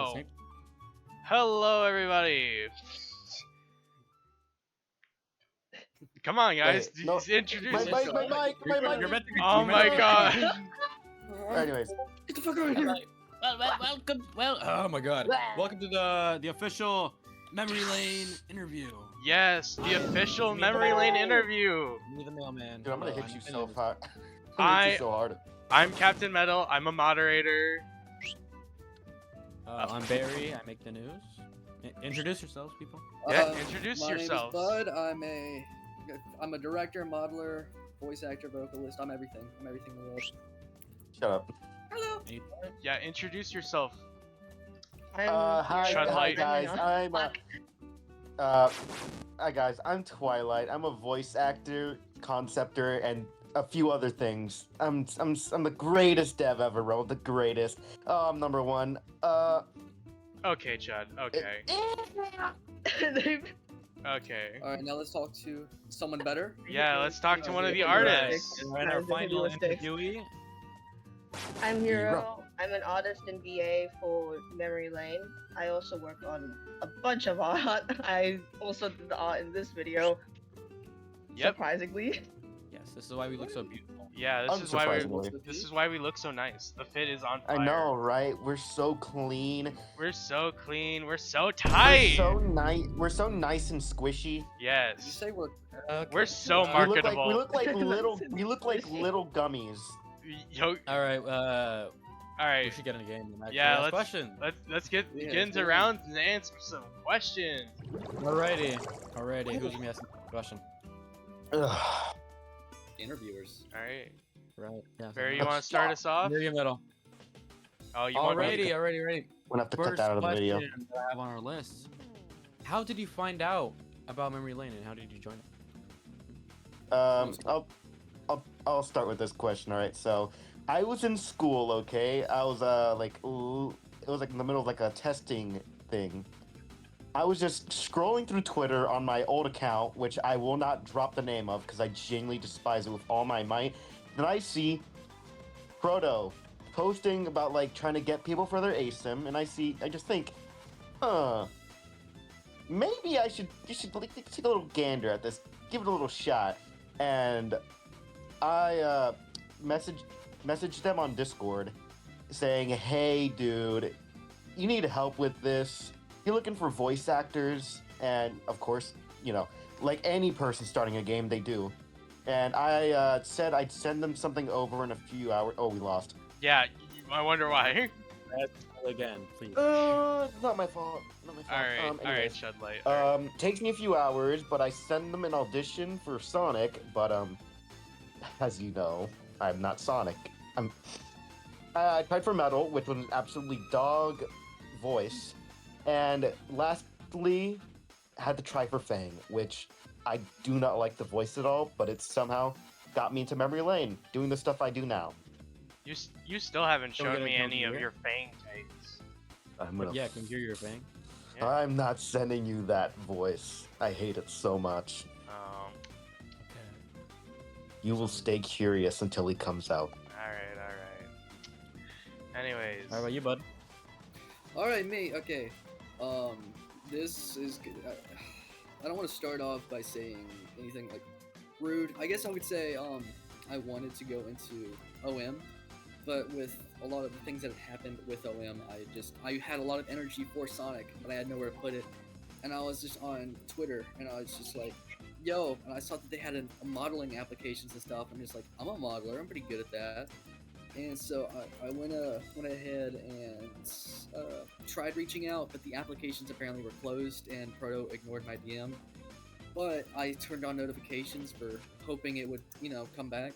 Oh. Hello, everybody. Come on, guys. Wait, no. Introduce My yourself. mic. You're meant to be. Oh my god. Anyways, Get the fuck out of here! Welcome. Oh my god. Welcome to the official Memory Lane interview. Yes, the official Memory Lane interview. Me the mailman. dude, I'm gonna Hello, hit you I'm so Finn. hard. I'm gonna hit you so hard. I'm Captain Metal. I'm a moderator. I'm Barry. I make the news. Introduce yourselves, people. Yeah, introduce my yourselves. name is Bud. I'm a director, modeler, voice actor, vocalist. I'm everything. I'm everything in the world. Shut up. Hello. Yeah, introduce yourself. Hi guys. Hi guys. I'm Twilight. I'm a voice actor, conceptor, and a few other things. I'm the greatest dev ever, bro. The greatest. I'm number one. Okay, Chad. Okay. Okay. All right, now let's talk to someone better. Yeah, let's talk to one of the Right. artists. And our final interviewee. I'm Hero. I'm an artist in VA for Memory Lane. I also work on a bunch of art. I also did the art in this video. Yep. Surprisingly. Yes, this is why we look so beautiful. Yeah, this is why Unsurprisingly. we look so nice. The fit is on fire. I know, right? We're so clean. We're so clean. We're so tight. We're so nice and squishy. Did you Yes. say we're? We're so We marketable. look like little gummies. Yo. All right. All We right. should get in the game. Yeah. Last question. Let's get Yeah, into let's do it. rounds and answer some questions. Alrighty. Who's gonna be asking the question? Ugh. Interviewers. All right. Right. Yeah. Barry, you want to start us off? Near your middle. Oh, you want me to- Alrighty. I'm gonna have to cut First that out of the question video. that I have on our list. How did you find out about Memory Lane and how did you join it? I'll start with this question. All right, so I was in school. Okay, I was it was like in the middle of like a testing thing. I was just scrolling through Twitter on my old account, which I will not drop the name of because I genuinely despise it with all my might. Then I see Proto posting about like trying to get people for their ASIM, and I just think, maybe you should like, take a little gander at this, give it a little shot, and I messaged them on Discord saying, hey dude, you need help with this. You're looking for voice actors, and of course, you know, like any person starting a game, they do. And I said I'd send them something over in a few hours. Oh, we lost. Yeah. I wonder why. Again, please. Not my fault. Not my fault. All right. All right. Anyways. Shed light. Takes me a few hours, but I send them an audition for Sonic. But as you know, I'm not Sonic. I tried for Metal, which was an absolutely dog voice, and lastly, had to try for Fang, which I do not like the voice at all. But it somehow got me into Memory Lane, doing the stuff I do now. You still haven't Don't shown get me it, any don't of hear. your Fang takes. Yeah, can hear your thing. Yeah. I'm not sending you that voice. I hate it so much. You will stay curious until he comes out. All right. Anyways. How about you, bud? All right, me. Okay. This is. I don't want to start off by saying anything like rude. I guess I would say I wanted to go into OM, but with a lot of the things that had happened with OM, I had a lot of energy for Sonic, but I had nowhere to put it. And I was just on Twitter, and I was just like, yo, and I saw that they had a modeling applications and stuff. I'm just like, I'm a modeler, I'm pretty good at that. And so I went ahead and tried reaching out, but the applications apparently were closed, and Proto ignored my DM. But I turned on notifications for hoping it would, come back.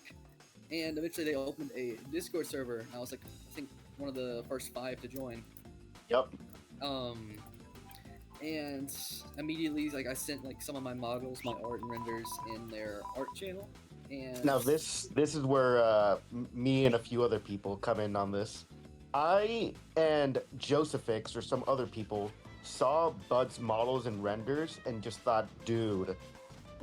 And eventually they opened a Discord server, and I was like, I think one of the first 5 to join. Yep. And immediately, like, I sent like some of my models, my art and renders in their art channel. And Now this is where me and a few other people come in on this. I and Josephix or some other people saw Bud's models and renders and just thought, dude,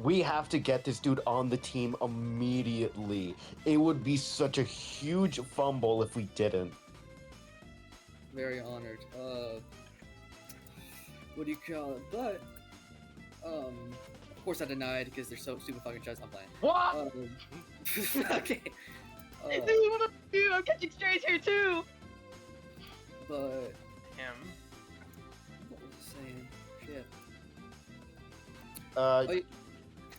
we have to get this dude on the team immediately. It would be such a huge fumble if we didn't. Very honored. what do you call it? But of course I denied because they're so stupid fucking chess. I'm playing. What? Okay. Dude, what up, dude? I'm catching strays here too. But Him. what was I saying? Shit. Uh,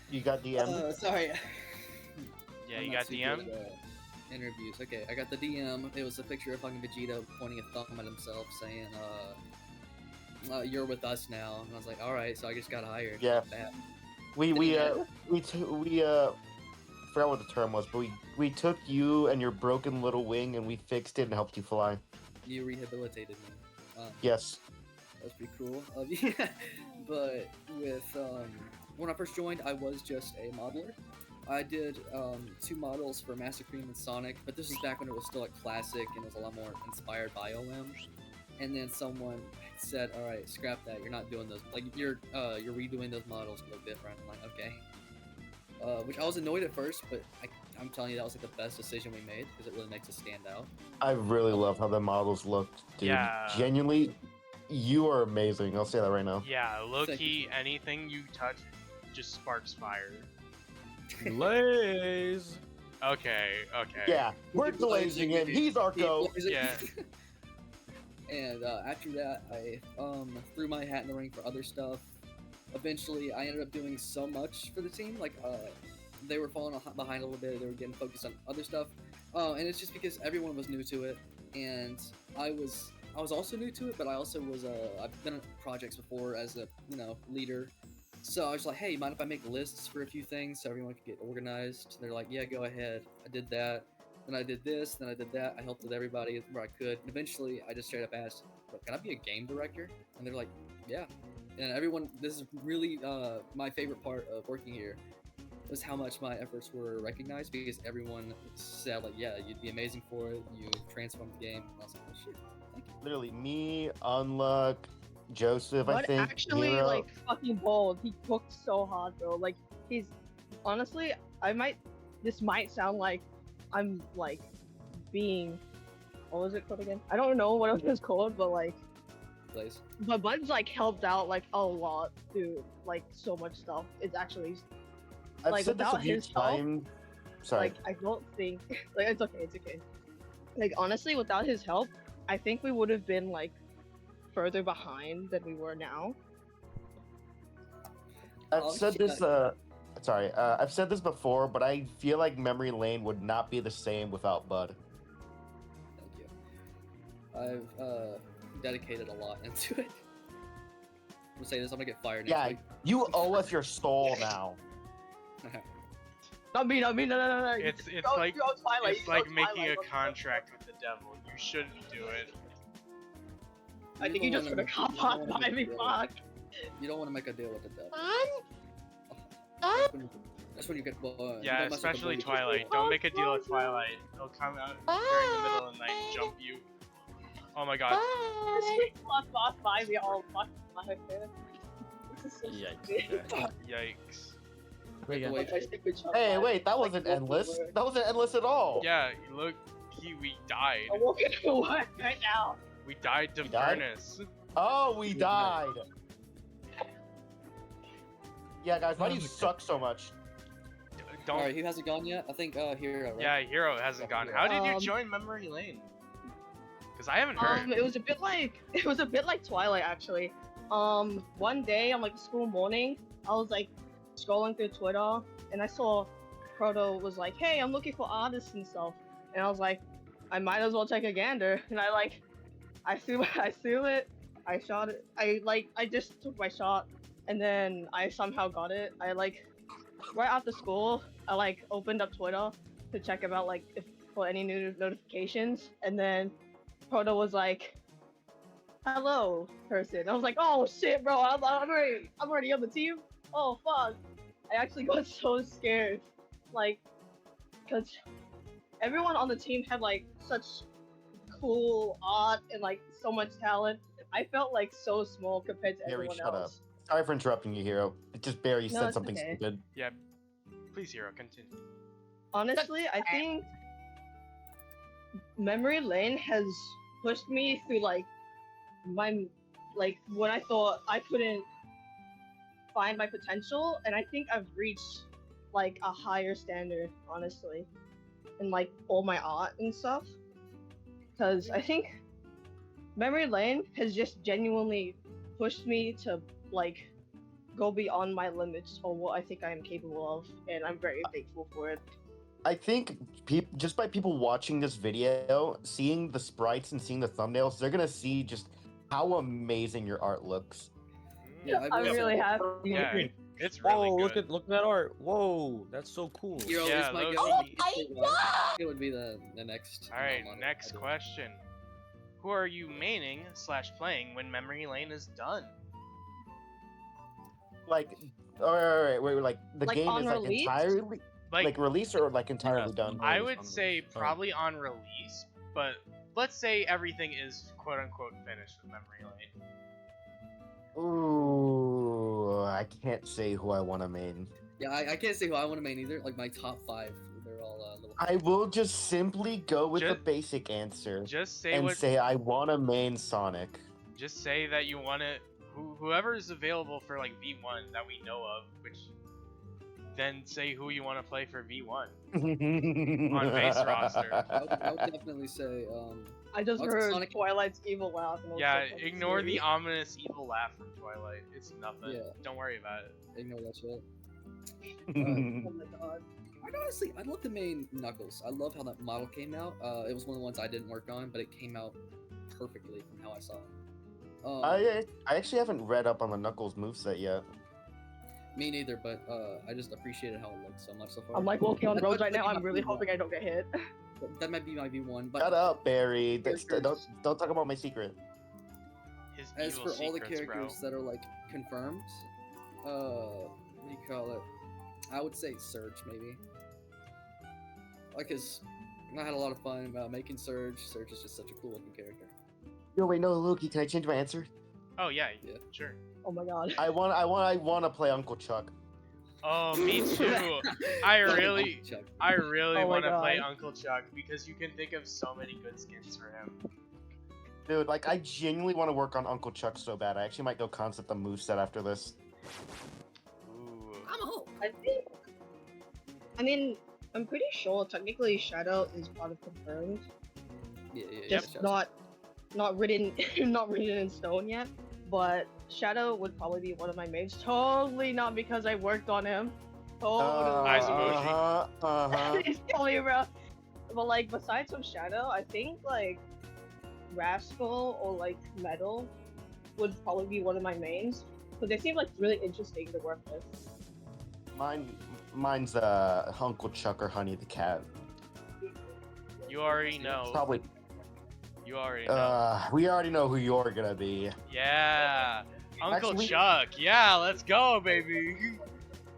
you got DM. Sorry. Yeah, I'm you not got too DM? good at, interviews. Okay, I got the DM. It was a picture of fucking Vegeta pointing a thumb at himself, saying, "You're with us now." And I was like, "All right," so I just got hired. Yeah. Bad. We forgot what the term was, but we took you and your broken little wing and we fixed it and helped you fly. You rehabilitated me. Yes. That was pretty cool of you. But with when I first joined, I was just a modeler. I did 2 models for Master Cream and Sonic, but this was back when it was still like classic and it was a lot more inspired by OM. And then someone said, "All right, scrap that. You're not doing those. Like you're redoing those models to look different." I'm like, okay. Which I was annoyed at first, but I'm telling you, that was like the best decision we made because it really makes us stand out. I really love how the models looked, dude. Yeah. Genuinely, you are amazing. I'll say that right now. Yeah, low Thank key, you. anything you touch just sparks fire. Blaze. Okay. Yeah, we're glazing in. He's our goat. Yeah. And after that, I threw my hat in the ring for other stuff. Eventually, I ended up doing so much for the team. Like, they were falling behind a little bit. They were getting focused on other stuff. And it's just because everyone was new to it, and I was also new to it. But I also was I've done projects before as a leader. So I was like, hey, mind if I make lists for a few things so everyone could get organized? They're like, yeah, go ahead. I did that. Then I did this. Then I did that. I helped with everybody where I could. And eventually, I just straight up asked, can I be a game director? And they're like, yeah. And everyone, this is really my favorite part of working here, was how much my efforts were recognized because everyone said, like, yeah, you'd be amazing for it. You transformed the game. And I was like, oh, shit. Thank you. Literally, me, Unluck, Joseph, I But think. actually, Hero. like, fucking bold. He cooked so hard, bro. Like, he's honestly, this might sound like I'm like being, what was it called again? I don't know what it was called, but like, Blaze. but Bud's like helped out like a lot, dude. Like so much stuff. It's actually I've like said this a without few his help, times. Sorry. like I don't think like it's okay. Like honestly, without his help, I think we would have been like further behind than we were now. I've Oh, said shit. this. I've said this before, but I feel like Memory Lane would not be the same without Bud. Thank you. I've dedicated a lot into it. I'm gonna say this, I'm gonna get fired next Yeah, week. you owe us your soul now. Not me, no. It's Go- like go Twilight, it's go like making Twilight, a go- contract with the devil. You shouldn't do it. I think you just put a cop on by me, fuck. You don't want to make a deal with the devil. That's when you get you Yeah, don't mess with the especially bully. Twilight. Don't make a deal with Twilight. He'll come out during the middle of the night and jump you. Oh my god. Boss by me all fucking life, man. This is so Yikes. stupid. Yikes. Wait, Wait, My stupid chump Hey, life. wait, that wasn't Like, endless. work. That wasn't endless at all. Yeah, look, we died. I'm walking to work right now. We died to We died? furnace. Oh, we died. Yeah, guys, why do you Okay. suck so much? Don't. Alright, who hasn't gone yet? I think Hero, right? Yeah, Hero hasn't gone. How did you Um, join Memory Lane? Because I haven't heard. It was a bit like Twilight actually. One day on like a school morning, I was like scrolling through Twitter and I saw Proto was like, "Hey, I'm looking for artists and stuff," and I was like, I might as well take a gander. And I threw it, I shot it, I just took my shot, and then I somehow got it. Right after school, I opened up Twitter to check about if for any new notifications, and then Proto was like, "Hello, person." I was like, "Oh shit, bro! I'm already on the team. Oh fuck!" I actually got so scared, cause everyone on the team had such cool art and so much talent. I felt so small compared to Harry, everyone shut up. else. Sorry for interrupting you, Hero. It just Barry No, said it's something okay. stupid. Yeah. Please, Hero, continue. Honestly, I think Memory Lane has pushed me through my like when I thought I couldn't find my potential, and I think I've reached like a higher standard, honestly, in like all my art and stuff. Because I think Memory Lane has just genuinely pushed me to like go beyond my limits or what I think I am capable of, and I'm very thankful for it. I think just by people watching this video, seeing the sprites and seeing the thumbnails, they're gonna see just how amazing your art looks. Yeah, I I'm will really say- happy. Yeah, it's really Whoa, good. look at that art. Whoa, that's so cool. Hero Yeah, is my those- go. Oh It would be the next. All right, one next I do. question. Who are you maining / playing when Memory Lane is done? Like, all right, wait, like the Like game on is like release? entirely like released or like entirely done. I release, would on say release. Oh. probably on release, but let's say everything is quote unquote finished with Memory Lane. Ooh, I can't say who I want to main. Yeah, I can't say who I want to main either. Like my top 5, they're all little. I will just simply go with the Just- basic answer Just say and what. say I want to main Sonic. Just say that you want it. Whoever is available for like V1 that we know of, which then say who you want to play for V1 on base roster. I would definitely say I just What's heard Sonic? Twilight's evil laugh. And I was Yeah, like, that's ignore the scary. ominous evil laugh from Twilight. It's nothing. Yeah. Don't worry about it. ignore that shit. Oh my god. I love the main Knuckles. I love how that model came out. It was one of the ones I didn't work on, but it came out perfectly from how I saw it. I actually haven't read up on the Knuckles moveset yet. Me neither, but I just appreciated how it looked so much so far. I'm like walking on the That roads might right now. be I'm my really V1. hoping I don't get hit. That might be my V1, but Shut up, Barry. Characters. Don't talk about my secret. His as evil for all the secrets, characters that are like confirmed, what do you call it? I would say Surge maybe. Like, cause I had a lot of fun making Surge. Surge is just such a cool looking character. Yo, wait, no, Loki. Can I change my answer? Oh yeah, Yeah. sure. Oh my god. I want to play Uncle Chuck. Oh, me too. I really Chuck. Oh my want to play God. Uncle Chuck because you can think of so many good skins for him. Dude, like, I genuinely want to work on Uncle Chuck so bad. I actually might go concept the moveset after this. Ooh. I'm a hoe. I mean, I'm pretty sure technically Shadow is part of confirmed, Yeah. just not written not written in stone yet. But Shadow would probably be one of my mains. Totally not because I worked on him. Totally. Nice emoji. Uh-huh. He's killing me, bro. But like, besides from Shadow, I think like Rascal or like Metal would probably be one of my mains because they seem like really interesting to work with. Mine's Uncle Chuck or Honey the Cat. You already know. Probably. You already know. We already know who you're gonna be. Yeah. Uncle Actually- Chuck. Yeah, let's go, baby.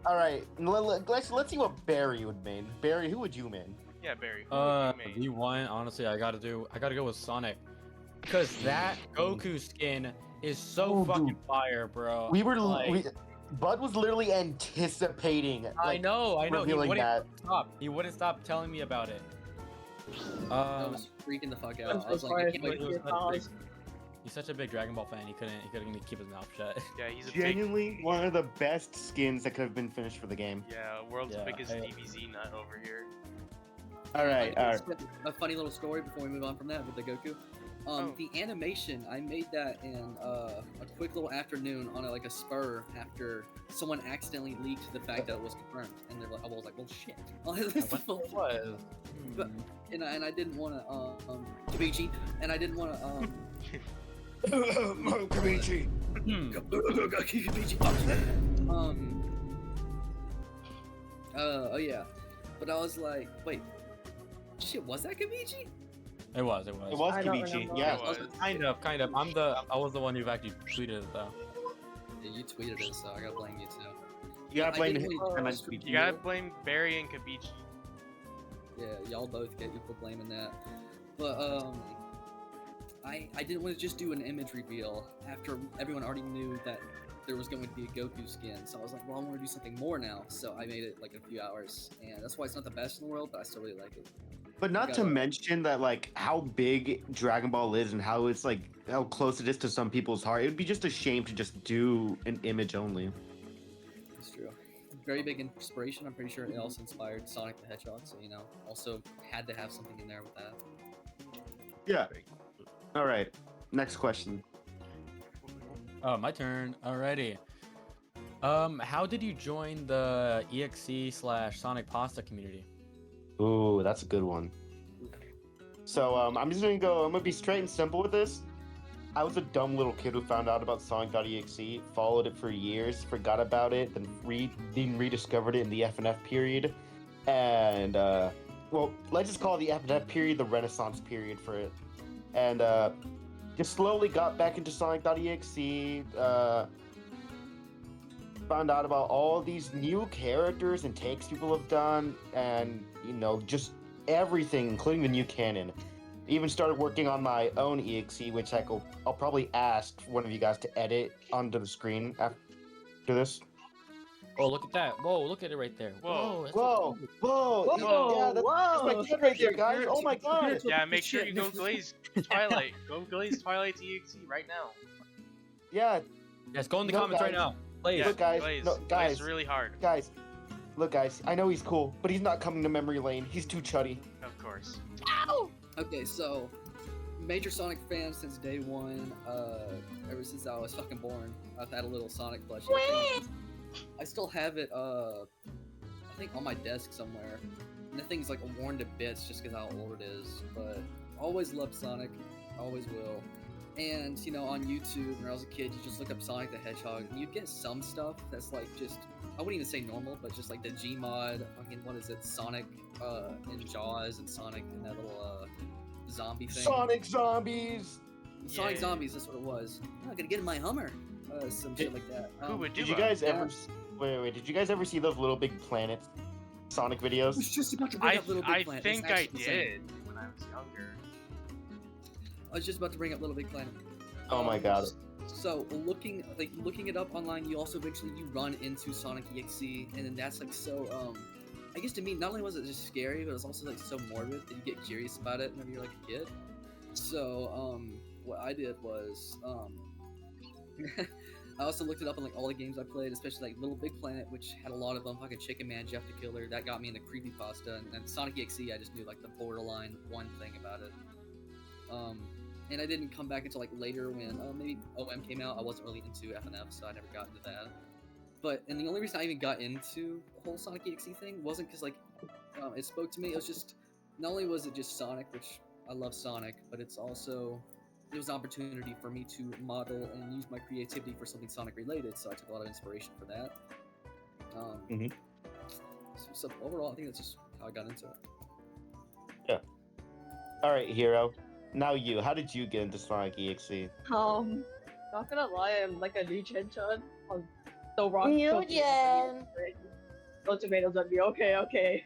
All right, let's see what Barry would main. Barry, who would you main? Yeah, Barry. Who would you main? V1, honestly, I gotta go with Sonic. Cause that Goku skin is so Oh, fucking dude. fire, bro. We were Like, Bud was literally anticipating. I Like, know. He revealing wouldn't that. stop. He wouldn't stop telling me about it. I was freaking the fuck I'm out. so I was like, sorry I can't for wait. your It was cause. He's such a big Dragon Ball fan. He couldn't keep his mouth shut. Yeah, he's a big. Genuinely one of the best skins that could have been finished for the game. Yeah, world's Yeah, biggest I- DBZ nut over here. All right. A funny little story before we move on from that with the Goku. Oh. The animation, I made that in a quick little afternoon on a spur after someone accidentally leaked the fact that it was confirmed, and they're like, I was like, well, shit. What was? But- and I didn't want to Kabichi, and I didn't want to Koichi. oh yeah, but I was like, wait, shit, was that Kabichi? It was. It was I don't Koichi. remember. Yeah. It was. Kind of. I was the one who actually tweeted it though. Yeah, you tweeted it, so I gotta blame you too. You gotta I blame didn't him. really I meant trust Koichi. You gotta blame Barry and Kabichi. Yeah, y'all both get equal blame in that. But I didn't want to just do an image reveal after everyone already knew that there was going to be a Goku skin. So I was like, well, I want to do something more now. So I made it like a few hours, and that's why it's not the best in the world, but I still really like it. But not to mention that, like, how big Dragon Ball is and how it's like how close it is to some people's heart. It would be just a shame to just do an image only. It's true. Very big inspiration. I'm pretty sure it also inspired Sonic the Hedgehog, so also had to have something in there with that. Yeah. All right. Next question. Oh, my turn. Alrighty. How did you join the EXE/Sonic Pasta community? Ooh, that's a good one. So I'm just gonna go. I'm gonna be straight and simple with this. I was a dumb little kid who found out about Sonic.exe, followed it for years, forgot about it, then rediscovered it in the FNF period, and well, let's just call the FNF period the Renaissance period for it, and just slowly got back into Sonic.exe. Found out about all these new characters and takes people have done, and just everything, including the new canon. Even started working on my own EXE, which I'll probably ask one of you guys to edit onto the screen after this. Oh, look at that! Whoa, look at it right there! Whoa. That's so Whoa! Whoa, Yeah, that's my kid right there, guys. Oh my god! Yeah, make sure you go glaze Twilight. Go glaze Twilight EXE right now. Yeah. Yes, go in the comments right now. Please. Yeah, Look, guys. glaze. No, guys. Glaze really hard. Guys, look, guys. I know he's cool, but he's not coming to memory lane. He's too chuddy. Of course. Okay, so major Sonic fan since day one. Ever since I was fucking born, I've had a little Sonic plushie. I still have it. I think on my desk somewhere. And the thing's like worn to bits just because how old it is. But always loved Sonic. Always will. And on YouTube when I was a kid, you just look up Sonic the Hedgehog, and you'd get some stuff that's like just I wouldn't even say normal, but just like the Gmod. Fucking what is it? Sonic in Jaws and Sonic in that little zombie thing. Sonic zombies. Sonic Yeah. Zombies. That's what it was. I'm not gonna get in my Hummer. Some shit like that. Who would do Did you it? guys ever? Wait. Did you guys ever see those Little Big Planet Sonic I videos? was just about to bring I up Little Big Planet. It's think I actually insane. did when I was younger. I was just about to bring up Little Big Planet. Oh my god. So looking it up online, you also eventually run into Sonic EXE, and then that's like so. I guess to me, not only was it just scary, but it was also like so morbid that you get curious about it whenever you're like a kid. So what I did was I also looked it up on like all the games I played, especially like Little Big Planet, which had a lot of them. Fucking Chicken Man, Jeff the Killer, that got me into creepypasta, and then Sonic EXE, I just knew like the borderline one thing about it. And I didn't come back until like later when maybe OM came out. I wasn't really into FNF, so I never got into that. And the only reason I even got into the whole Sonic EXE thing wasn't because like it spoke to me. It was just not only was it just Sonic, which I love Sonic, but it was an opportunity for me to model and use my creativity for something Sonic related. So I took a lot of inspiration for that. So overall, I think that's just how I got into it. Yeah. All right, Hero. Now you. How did you get into Sonic EXE? Not gonna lie, I'm like a new gen chud on the rock. New gen. No tomatoes on me. Okay.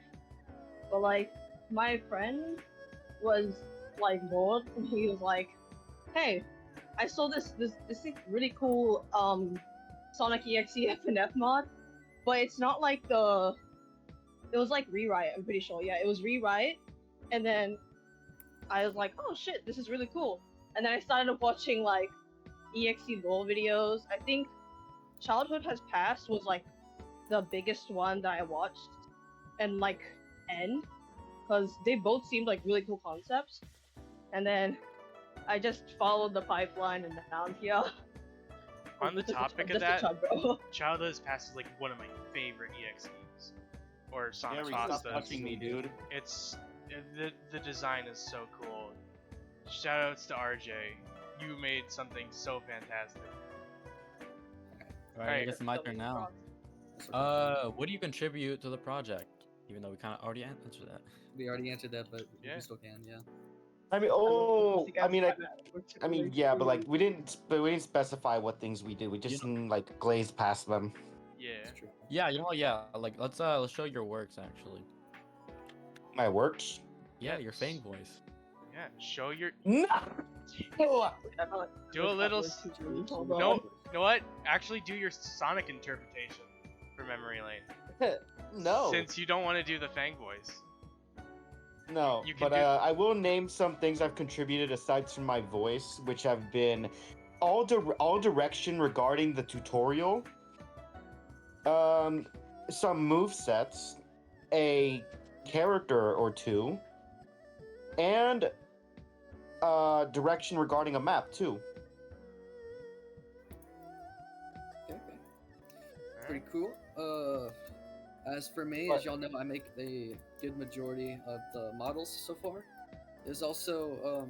But like, my friend was like bored, and he was like, "Hey, I saw this really cool Sonic EXE FNF mod, but it's not like it was like Rewrite. I'm pretty sure. Yeah, it was Rewrite, and then." I was like, oh shit, this is really cool. And then I started watching like EXE lore videos. I think Childhood Has Passed was like the biggest one that I watched, and like End, because they both seemed like really cool concepts. And then I just followed the pipeline and now I'm here. On the topic of that, Childhood's Past is like one of my favorite EXEs. Or Sonic Stop Pastas. touching me, dude. The design is so cool. Shoutouts to RJ. You made something so fantastic. Alright, I guess it's my turn now. What do you contribute to the project? Even though we kind of already answered that. We already answered that, but Yeah. we still can, yeah. I mean, yeah, but like we didn't specify what things we did. We just like glazed past them. Yeah. That's true. Yeah, like let's show your works actually. My works. Yeah, your Fang voice. Yeah. Show your. No. Do a little. No. You know what? Actually, do your Sonic interpretation for Memory Lane. No. Since you don't want to do the Fang voice. No, You can but do- I will name some things I've contributed aside from my voice, which have been all direction regarding the tutorial, some move sets, a character or two, and direction regarding a map too. Okay. Pretty Alright. cool. As for me, as y'all know, I make a good majority of the models so far. There's also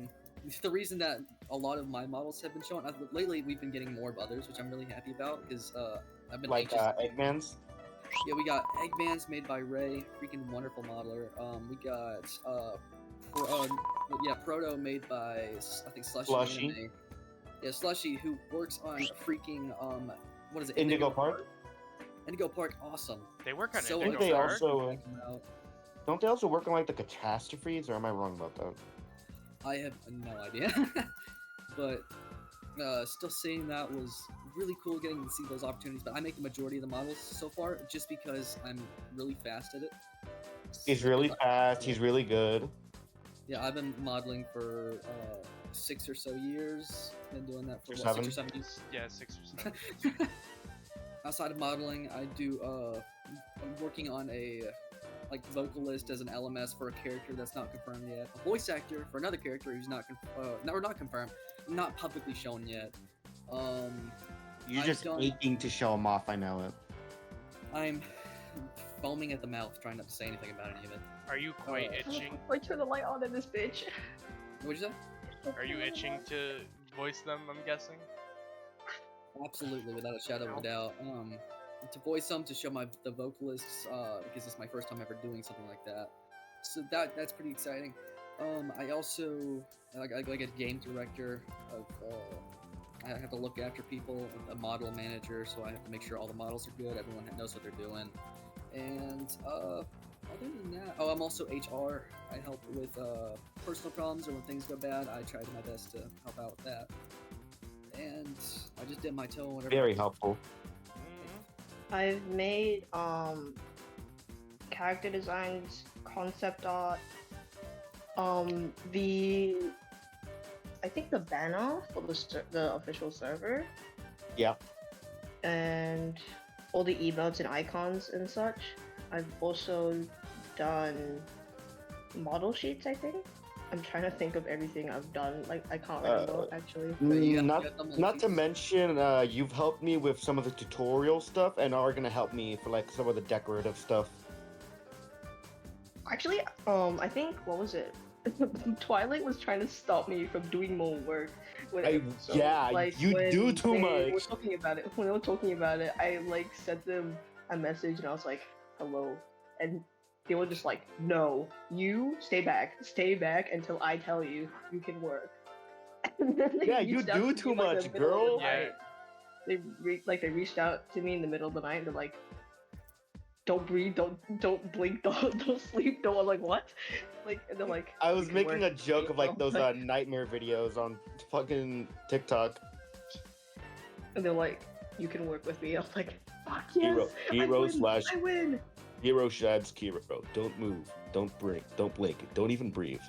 the reason that a lot of my models have been shown. Lately, we've been getting more of others, which I'm really happy about because I've been Like anxious. Eggman's. Yeah, we got Eggman's made by Ray, freaking wonderful modeler. We got Proto made by I think Slushy. Anime. Yeah, Slushy, who works on freaking what is it? Indigo Park. Indigo Park, awesome. They work on So Indigo they Park. also- check them out. Don't they also work on like the catastrophes, or am I wrong about that? I have no idea, but still seeing that was really cool getting to see those opportunities. But I make the majority of the models so far just because I'm really fast at it. He's really fast. He's really good. Yeah, I've been modeling for 6 or so years. Been doing that for Or what, 6 or seven. 7 years. Yeah, 6 or 7. Outside of modeling, I do. I'm working on a vocalist as an LMS for a character that's not confirmed yet. A voice actor for another character who's not confirmed, not publicly shown yet. You're I've just done- aching to show him off. I know it. I'm foaming at the mouth, trying not to say anything about any of it. Are you quite itching? Why turn the light on in this bitch? What'd you say? Are you itching to voice them, I'm guessing? Absolutely, without a shadow of a doubt. To voice them, to show the vocalists, because it's my first time ever doing something like that. So that's pretty exciting. I also like a game director of. I have to look after people, a model manager, so I have to make sure all the models are good, everyone knows what they're doing. And other than that, I'm also HR. I help with personal problems or when things go bad. I try my best to help out with that. And I just did my toe. Whatever. Very helpful. I've made character designs, concept art, I think the banner for the official server. Yeah. And all the emotes and icons and such. I've also done model sheets, I think. I'm trying to think of everything I've done. Like, I can't remember, actually. you Not got them not to sheets? mention, you've helped me with some of the tutorial stuff, and are gonna help me for like some of the decorative stuff. Actually, I think, what was it? Twilight was trying to stop me from doing more work. You do when too they much. were talking about it, when they were talking about it, I like sent them a message and I was like, "Hello," and they were just like, "No, you stay back until I tell you you can work." And then they Yeah, you reached out do to me, too like, in much, the middle of the girl. Yeah. night. They reached out to me in the middle of the night. They're like, "Don't breathe, don't blink, don't sleep, don't." I'm like, "What?" Like, and they're like, I "You was can making work a joke with of me." like those nightmare videos on fucking TikTok. And they're like, "You can work with me." I was like, "Fuck yes, I win." Hero sheds Kiro. Don't move. Don't blink. Don't even breathe.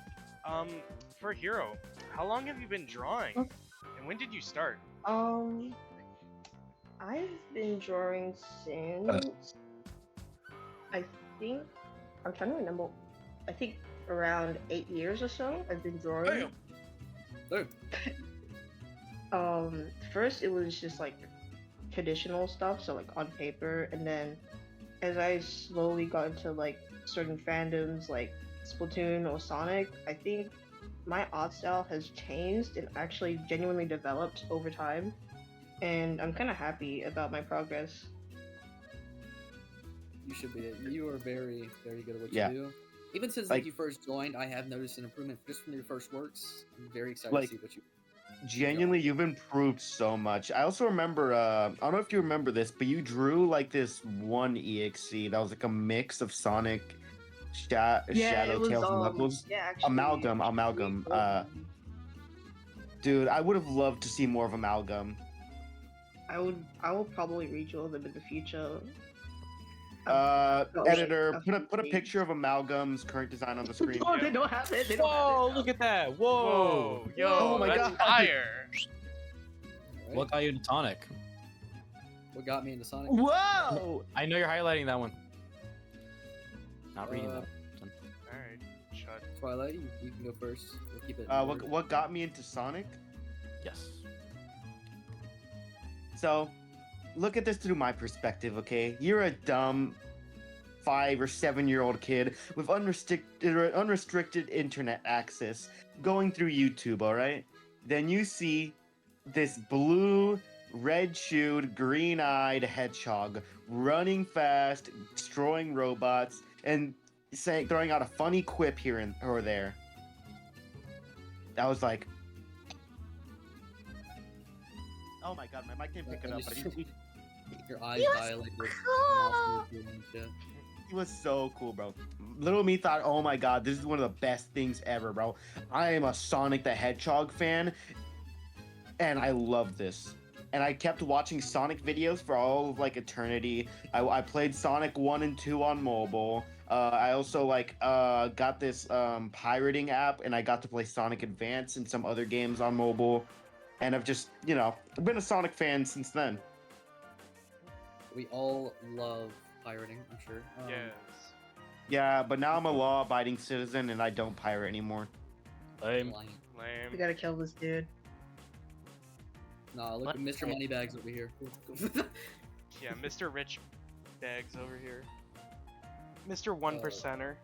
For Hero, how long have you been drawing? And when did you start? I've been drawing since I think I'm trying to remember. I think around 8 years or so. I've been drawing. First it was just like traditional stuff, so like on paper, and then as I slowly got into like certain fandoms like Splatoon or Sonic, I think my art style has changed and actually genuinely developed over time, and I'm kind of happy about my progress. You should be. You are very, very good at what Yeah. you do. Even since Like- you first joined, I have noticed an improvement just from your first works. I'm very excited Like- to see what you. Genuinely, you've improved so much. I also remember, I don't know if you remember this, but you drew like this one EXE that was like a mix of Sonic, Shadow, Tails, and Knuckles. Yeah, actually, Amalgam. Dude, I would have loved to see more of Amalgam. I will probably redraw them in the future. Editor, wait. put a picture of Amalgam's current design on the screen. Oh, they don't have it. They don't have Whoa, it. look at that. Whoa, Whoa. yo, Oh my that's God. fire. Alright. What got you into Sonic? What got me into Sonic? Whoa! I know you're highlighting that one. Not reading that. Alright, shut. Twilight, you can go first. We'll keep it. What got me into Sonic? Yes. So, look at this through my perspective, okay? You're a dumb 5 or 7-year-old kid with unrestricted internet access going through YouTube, all right? Then you see this blue, red-shoed, green-eyed hedgehog running fast, destroying robots, and throwing out a funny quip here and or there. I was like, oh my god, my mic didn't pick it up, but Your eyes dilated. he was so cool, bro. Little me thought, oh my god, this is one of the best things ever, bro. I am a Sonic the Hedgehog fan, and I love this. And I kept watching Sonic videos for all of like eternity. I played Sonic 1 and 2 on mobile. I also got this pirating app, and I got to play Sonic Advance and some other games on mobile. And I've just, I've been a Sonic fan since then. We all love pirating, I'm sure. Yes. Yeah, but now I'm a law-abiding citizen, and I don't pirate anymore. Lame. Lying. We Lame. gotta kill this dude. Nah, look What? at Mr. Moneybags over here. Yeah, Mr. Rich Bags over here. Mr. 1%er.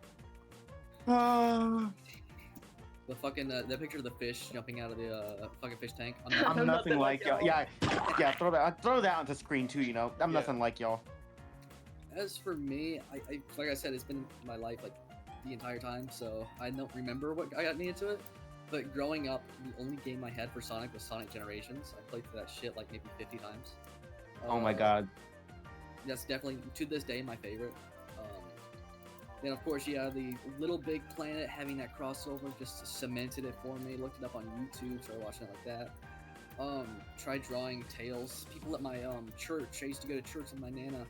The fucking that picture of the fish jumping out of the fucking fish tank. I'm nothing like y'all. Yeah, throw that on the screen too. I'm Yeah. nothing like y'all. As for me, I like I said, it's been my life like the entire time, so I don't remember what got me into it. But growing up, the only game I had for Sonic was Sonic Generations. I played through that shit like maybe 50 times. Oh my god. That's definitely to this day my favorite. Then of course, yeah, the Little Big Planet having that crossover just cemented it for me. Looked it up on YouTube, started watching it like that. Tried drawing Tails. People at my church. I used to go to church with my nana.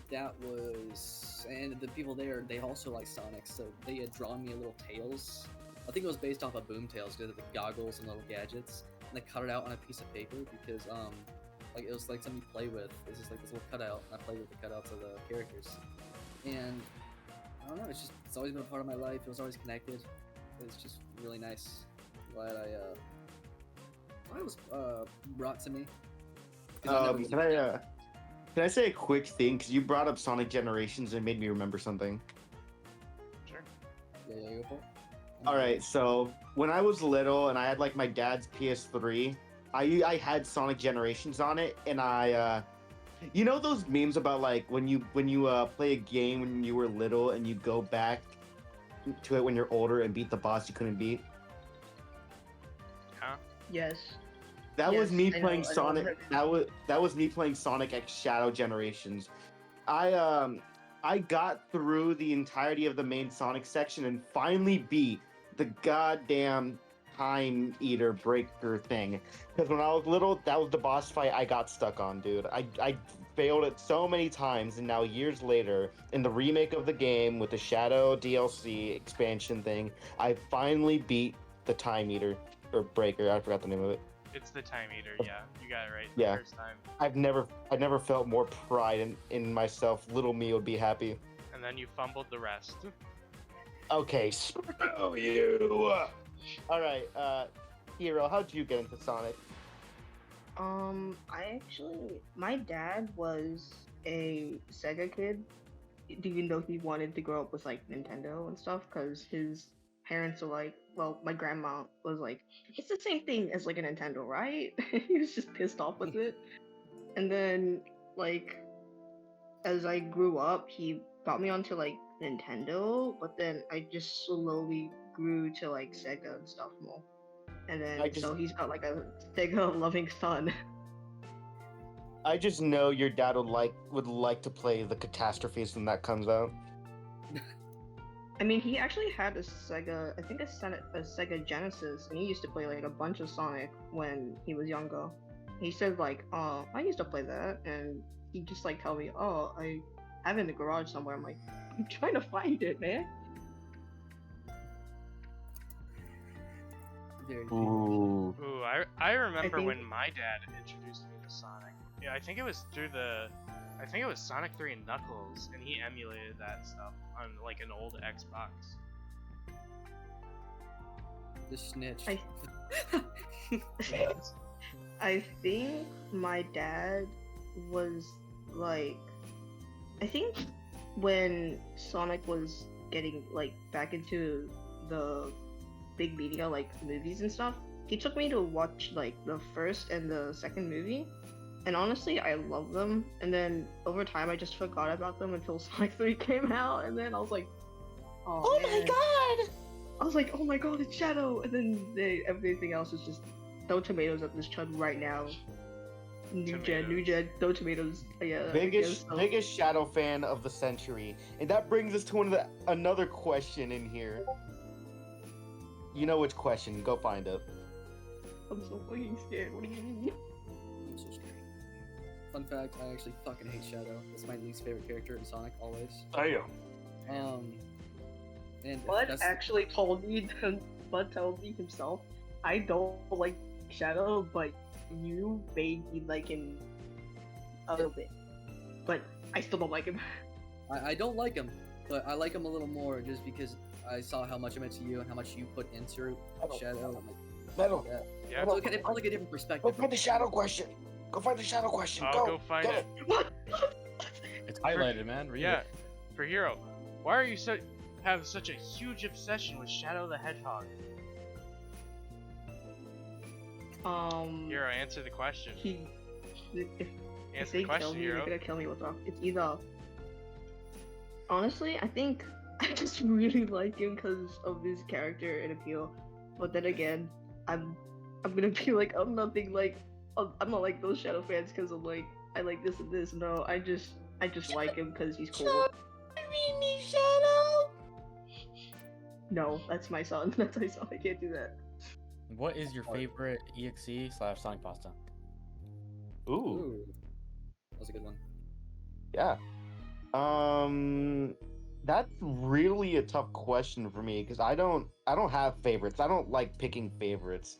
That was, and the people there, they also like Sonic, so they had drawn me a little Tails. I think it was based off of Boom Tails because of the goggles and little gadgets. And they cut it out on a piece of paper because like it was like something you play with. It's just like this little cutout, and I played with the cutouts of the characters. And I don't know, it's always been a part of my life. It was always connected. It's just really nice. Glad it was brought to me. 'Cause I never- Can I say a quick thing? Because you brought up Sonic Generations and made me remember something. Sure. Yeah, go for it. All right, so when I was little and I had like my dad's PS3, I had Sonic Generations on it, and you know those memes about like when you play a game when you were little and you go back to it when you're older and beat the boss you couldn't beat? Huh? Yes. That was Yes, me I playing know Sonic. that. That was me playing Sonic X Shadow Generations. I got through the entirety of the main Sonic section and finally beat the goddamn Time Eater Breaker thing. Because when I was little, that was the boss fight I got stuck on, dude. I failed it so many times, and now years later, in the remake of the game with the Shadow DLC expansion thing, I finally beat the Time Eater or Breaker. I forgot the name of it. It's the Time Eater, yeah. You got it right Yeah. the first time. I've never felt more pride in myself. Little me would be happy. And then you fumbled the rest. Okay, screw you. All right, Hero, how'd you get into Sonic? My dad was a Sega kid, even though he wanted to grow up with like Nintendo and stuff, because his parents were like, well, my grandma was like, it's the same thing as like a Nintendo, right? He was just pissed off with it. And then, like, as I grew up, he got me onto like Nintendo, but then I just slowly grew to like Sega and stuff more. And then, so he's got like a Sega loving son. I just know your dad would like to play the Catastrophes when that comes out. I mean, he actually had a Sega, I think a Sega Genesis, and he used to play like a bunch of Sonic when he was younger. He said like, I used to play that, and he just like tell me, oh, I have it in the garage somewhere. I'm like, I'm trying to find it, man. Very Ooh. Ooh, I remember think- when my dad introduced me to Sonic. Yeah, I think it was through I think it was Sonic 3 and Knuckles, and he emulated that stuff on like an old Xbox. The snitch. I think my dad was like, I think when Sonic was getting like back into the big media, like movies and stuff, he took me to watch like the first and the second movie, and honestly I love them. And then over time I just forgot about them until Sonic 3 came out, and then I was like, oh my man. god! I was like, oh my god, it's Shadow! And then everything else is just throw tomatoes at this chud right now. New gen, throw tomatoes. Yeah. I guess so. Biggest Shadow fan of the century, and that brings us to another question in here. You know which question? Go find it. I'm so fucking scared. What do you mean? I'm so scared. Fun fact, I actually fucking hate Shadow. That's my least favorite character in Sonic, always. Damn. And Bud that's actually told me, Bud told me himself, I don't like Shadow, but you made me like him a little bit. But I still don't like him. I don't like him, but I like him a little more just because I saw how much I meant to you and how much you put into Shadow. I'm like, Metal. yeah. Yeah. So it's like a different perspective. Go find the Shadow question. Go find the Shadow question. I'll go find Get it. What? It's highlighted, man. Read Yeah, it. for Hero, why are you have such a huge obsession with Shadow the Hedgehog? Hero, answer the question. If Answer they the question, kill me, Hero. they're gonna kill me with rock. It's either. Honestly, I think I just really like him because of his character and appeal. But then again, I'm gonna be like, I'm nothing like, I'm not like those Shadow fans because I'm like, I like this and this. No, I just like him because he's cool. Me, Shadow. No, that's my son. That's my son. I can't do that. What is your favorite EXE/Sonic pasta? Ooh. Ooh. That was a good one. Yeah. That's really a tough question for me because I don't have favorites. I don't like picking favorites.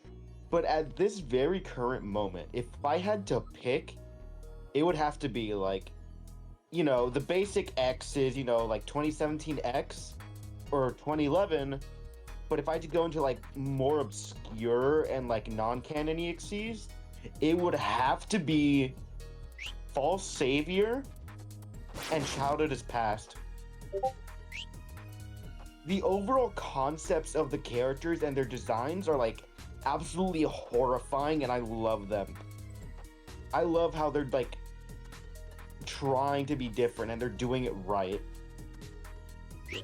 But at this very current moment, if I had to pick, it would have to be like, you know, the basic X is, you know, like 2017 X or 2011. But if I had to go into like more obscure and like non-canon EXEs, it would have to be False Savior and Childhood is Past. The overall concepts of the characters and their designs are like absolutely horrifying, and I love them. I love how they're like trying to be different and they're doing it right.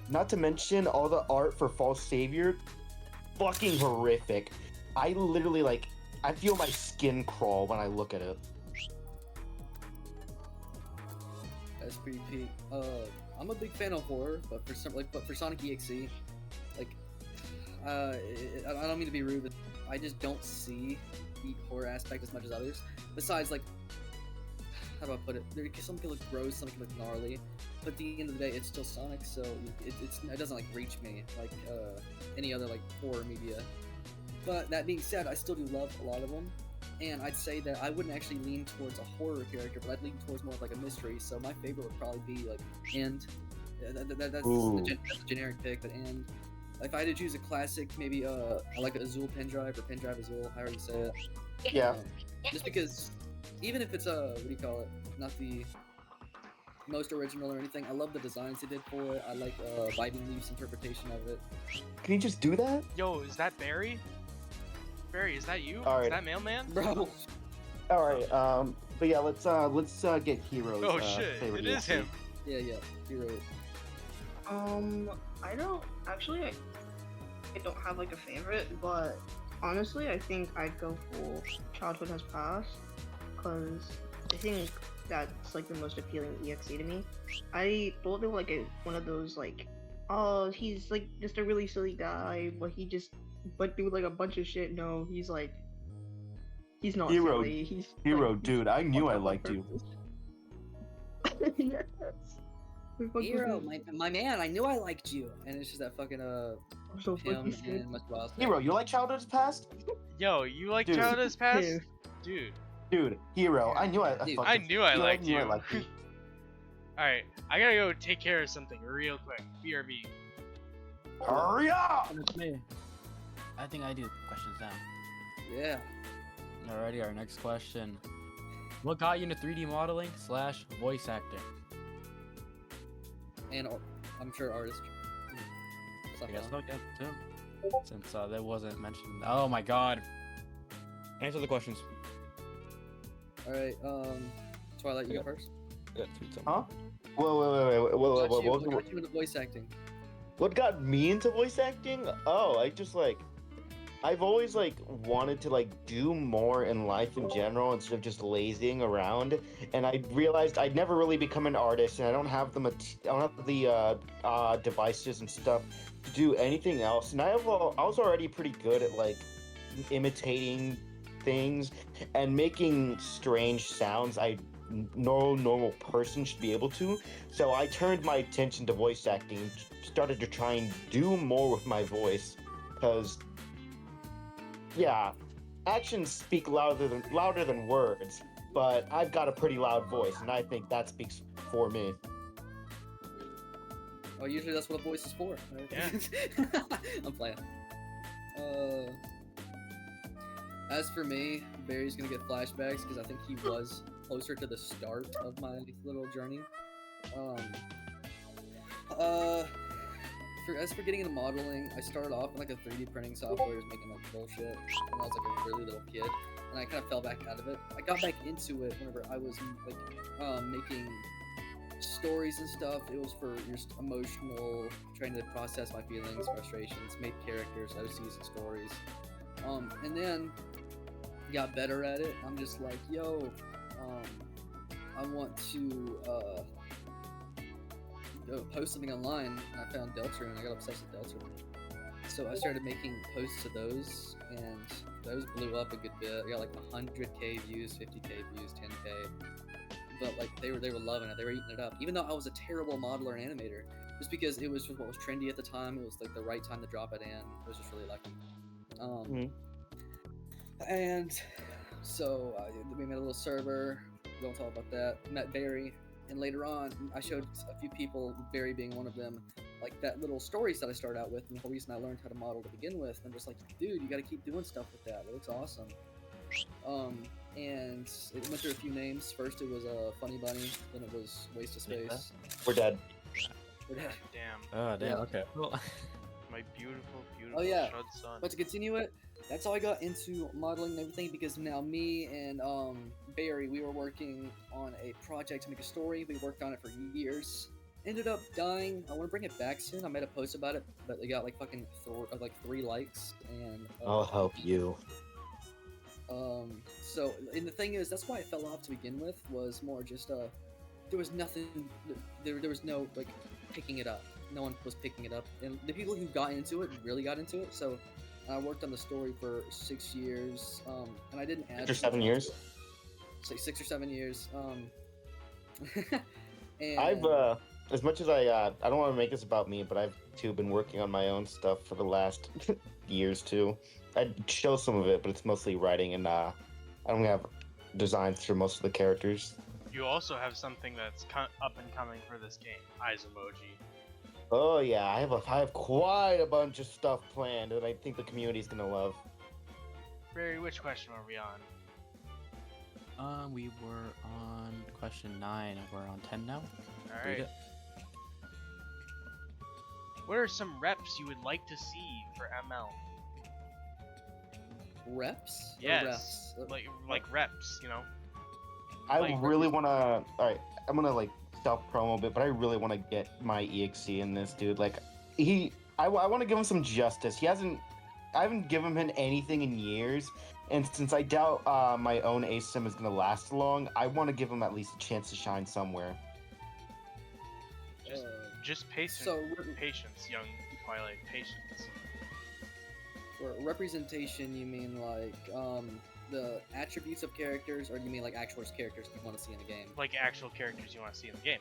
Not to mention all the art for False Savior, fucking horrific. I literally like, I feel my skin crawl when I look at it. That's pretty peak. I'm a big fan of horror, but for Sonic EXE, like, I don't mean to be rude, but I just don't see the horror aspect as much as others. Besides, like, how do I put it? Some can look gross, some can look gnarly, but at the end of the day, it's still Sonic, so it doesn't like reach me like any other like horror media. But that being said, I still do love a lot of them. And I'd say that I wouldn't actually lean towards a horror character, but I'd lean towards more of like a mystery. So my favorite would probably be like End. That's the generic pick, but End. If I had to choose a classic, maybe I like Azul Pendrive or Pendrive Azul, however you say it. Yeah. Just because, even if it's what do you call it? Not the most original or anything. I love the designs they did for it. I like Biden Leaf's interpretation of it. Can you just do that? Yo, is that Barry? Barry, is that you? All right. Is that Mailman? Bro. All right. But yeah, let's get Heroes. Oh shit, favorite it is EXE. him. Yeah, Hero. I don't actually. I don't have like a favorite, but honestly, I think I'd go for Childhood Has Passed, cause I think that's like the most appealing EXE to me. I thought they were like one of those like, oh, he's like just a really silly guy, but he just went through like a bunch of shit. No, he's like, he's not Hero, silly. He's Hero, like, dude, I knew I fucked up on liked you. purpose. Yes. We fucking Hero, did. my man, I knew I liked you. And it's just that fucking I'm so him fucking scared. and Mr. Wild. Hero, you like Childhood's Past? Yo, you like Dude. Child Has Passed? Dude. Dude, Dude, Hero, I knew I Dude. fucking I knew I Hero, liked knew I you. liked you. Alright, I gotta go take care of something real quick. BRB. Hurry up! And it's me. I think I do questions now. Yeah. Alrighty, our next question. What got you into 3D modeling / voice acting? And I'm sure artist. I guess I'll get to him. Since that wasn't mentioned. Oh my god. Answer the questions. Alright, Twilight, you go first. Huh? Whoa, What got you into voice acting? What got me into voice acting? Oh, I've always like wanted to like do more in life in general instead of just lazing around. And I realized I'd never really become an artist, and I don't have the devices and stuff to do anything else. And I was already pretty good at like imitating things and making strange sounds no normal person should be able to. So I turned my attention to voice acting and started to try and do more with my voice, because yeah, actions speak louder than words, but I've got a pretty loud voice, and I think that speaks for me. Oh, usually that's what a voice is for. Right? Yeah. I'm playing. As for me, Barry's gonna get flashbacks because I think he was closer to the start of my little journey. As for getting into modeling, I started off in like a 3D printing software, just making like bullshit when I was like a really little kid, and I kind of fell back out of it. I got back into it whenever I was like making stories and stuff. It was for just emotional, trying to process my feelings, frustrations, make characters, OCs, and stories. And then got better at it. I'm just like, yo, I want to post something online, and I found Delta, and I got obsessed with Delta. So I started making posts to those, and those blew up a good bit. I got like 100k views, 50k views, 10k. But like they were loving it. They were eating it up. Even though I was a terrible modeler and animator, just because it was just what was trendy at the time. It was like the right time to drop it in. It was just really lucky. And so we made a little server. We don't talk about that. Met Barry, and later on, I showed a few people, Barry being one of them, like that little stories that I started out with, and the whole reason I learned how to model to begin with. And I'm just like, dude, you got to keep doing stuff with that. It looks awesome. And it went through a few names. First, it was Funny Bunny. Then it was Waste of Space. We're dead. We're dead. Damn. Oh damn. Yeah. Okay. Well, My beautiful Oh, yeah. shud son. But to continue it, that's how I got into modeling and everything, because now me and Barry, we were working on a project to make a story. We worked on it for years. Ended up dying. I want to bring it back soon. I made a post about it, but it got like fucking 3 likes. And I'll help you. So, and the thing is, that's why it fell off to begin with, was more just there was nothing, there was no like picking it up. No one was picking it up, and the people who got into it really got into it. So I worked on the story for 6 years, and I didn't add 6 or 7 years. Say 6 or 7 years. And I've as much as I don't want to make this about me, but I've too been working on my own stuff for the last years too. I'd show some of it, but it's mostly writing, and I don't have designs for most of the characters. You also have something that's up and coming for this game, Eyes Emoji. Oh yeah, I have quite a bunch of stuff planned that I think the community's gonna love. Barry, which question were we on? we were on question 9. We're on 10 now. All Read right. it. What are some reps you would like to see for ML? reps? Or Yes, refs? like reps, you know. I Like, really wanna. Alright, I'm gonna like self promo a bit, but I really wanna get my EXE in this dude. Like, I wanna give him some justice. I haven't given him anything in years, and since I doubt my own Asym is gonna last long, I wanna give him at least a chance to shine somewhere. Just patience, So, patience, young Twilight, patience. for representation, you mean like the attributes of characters, or do you mean like actual characters you want to see in the game? Like actual characters you want to see in the game.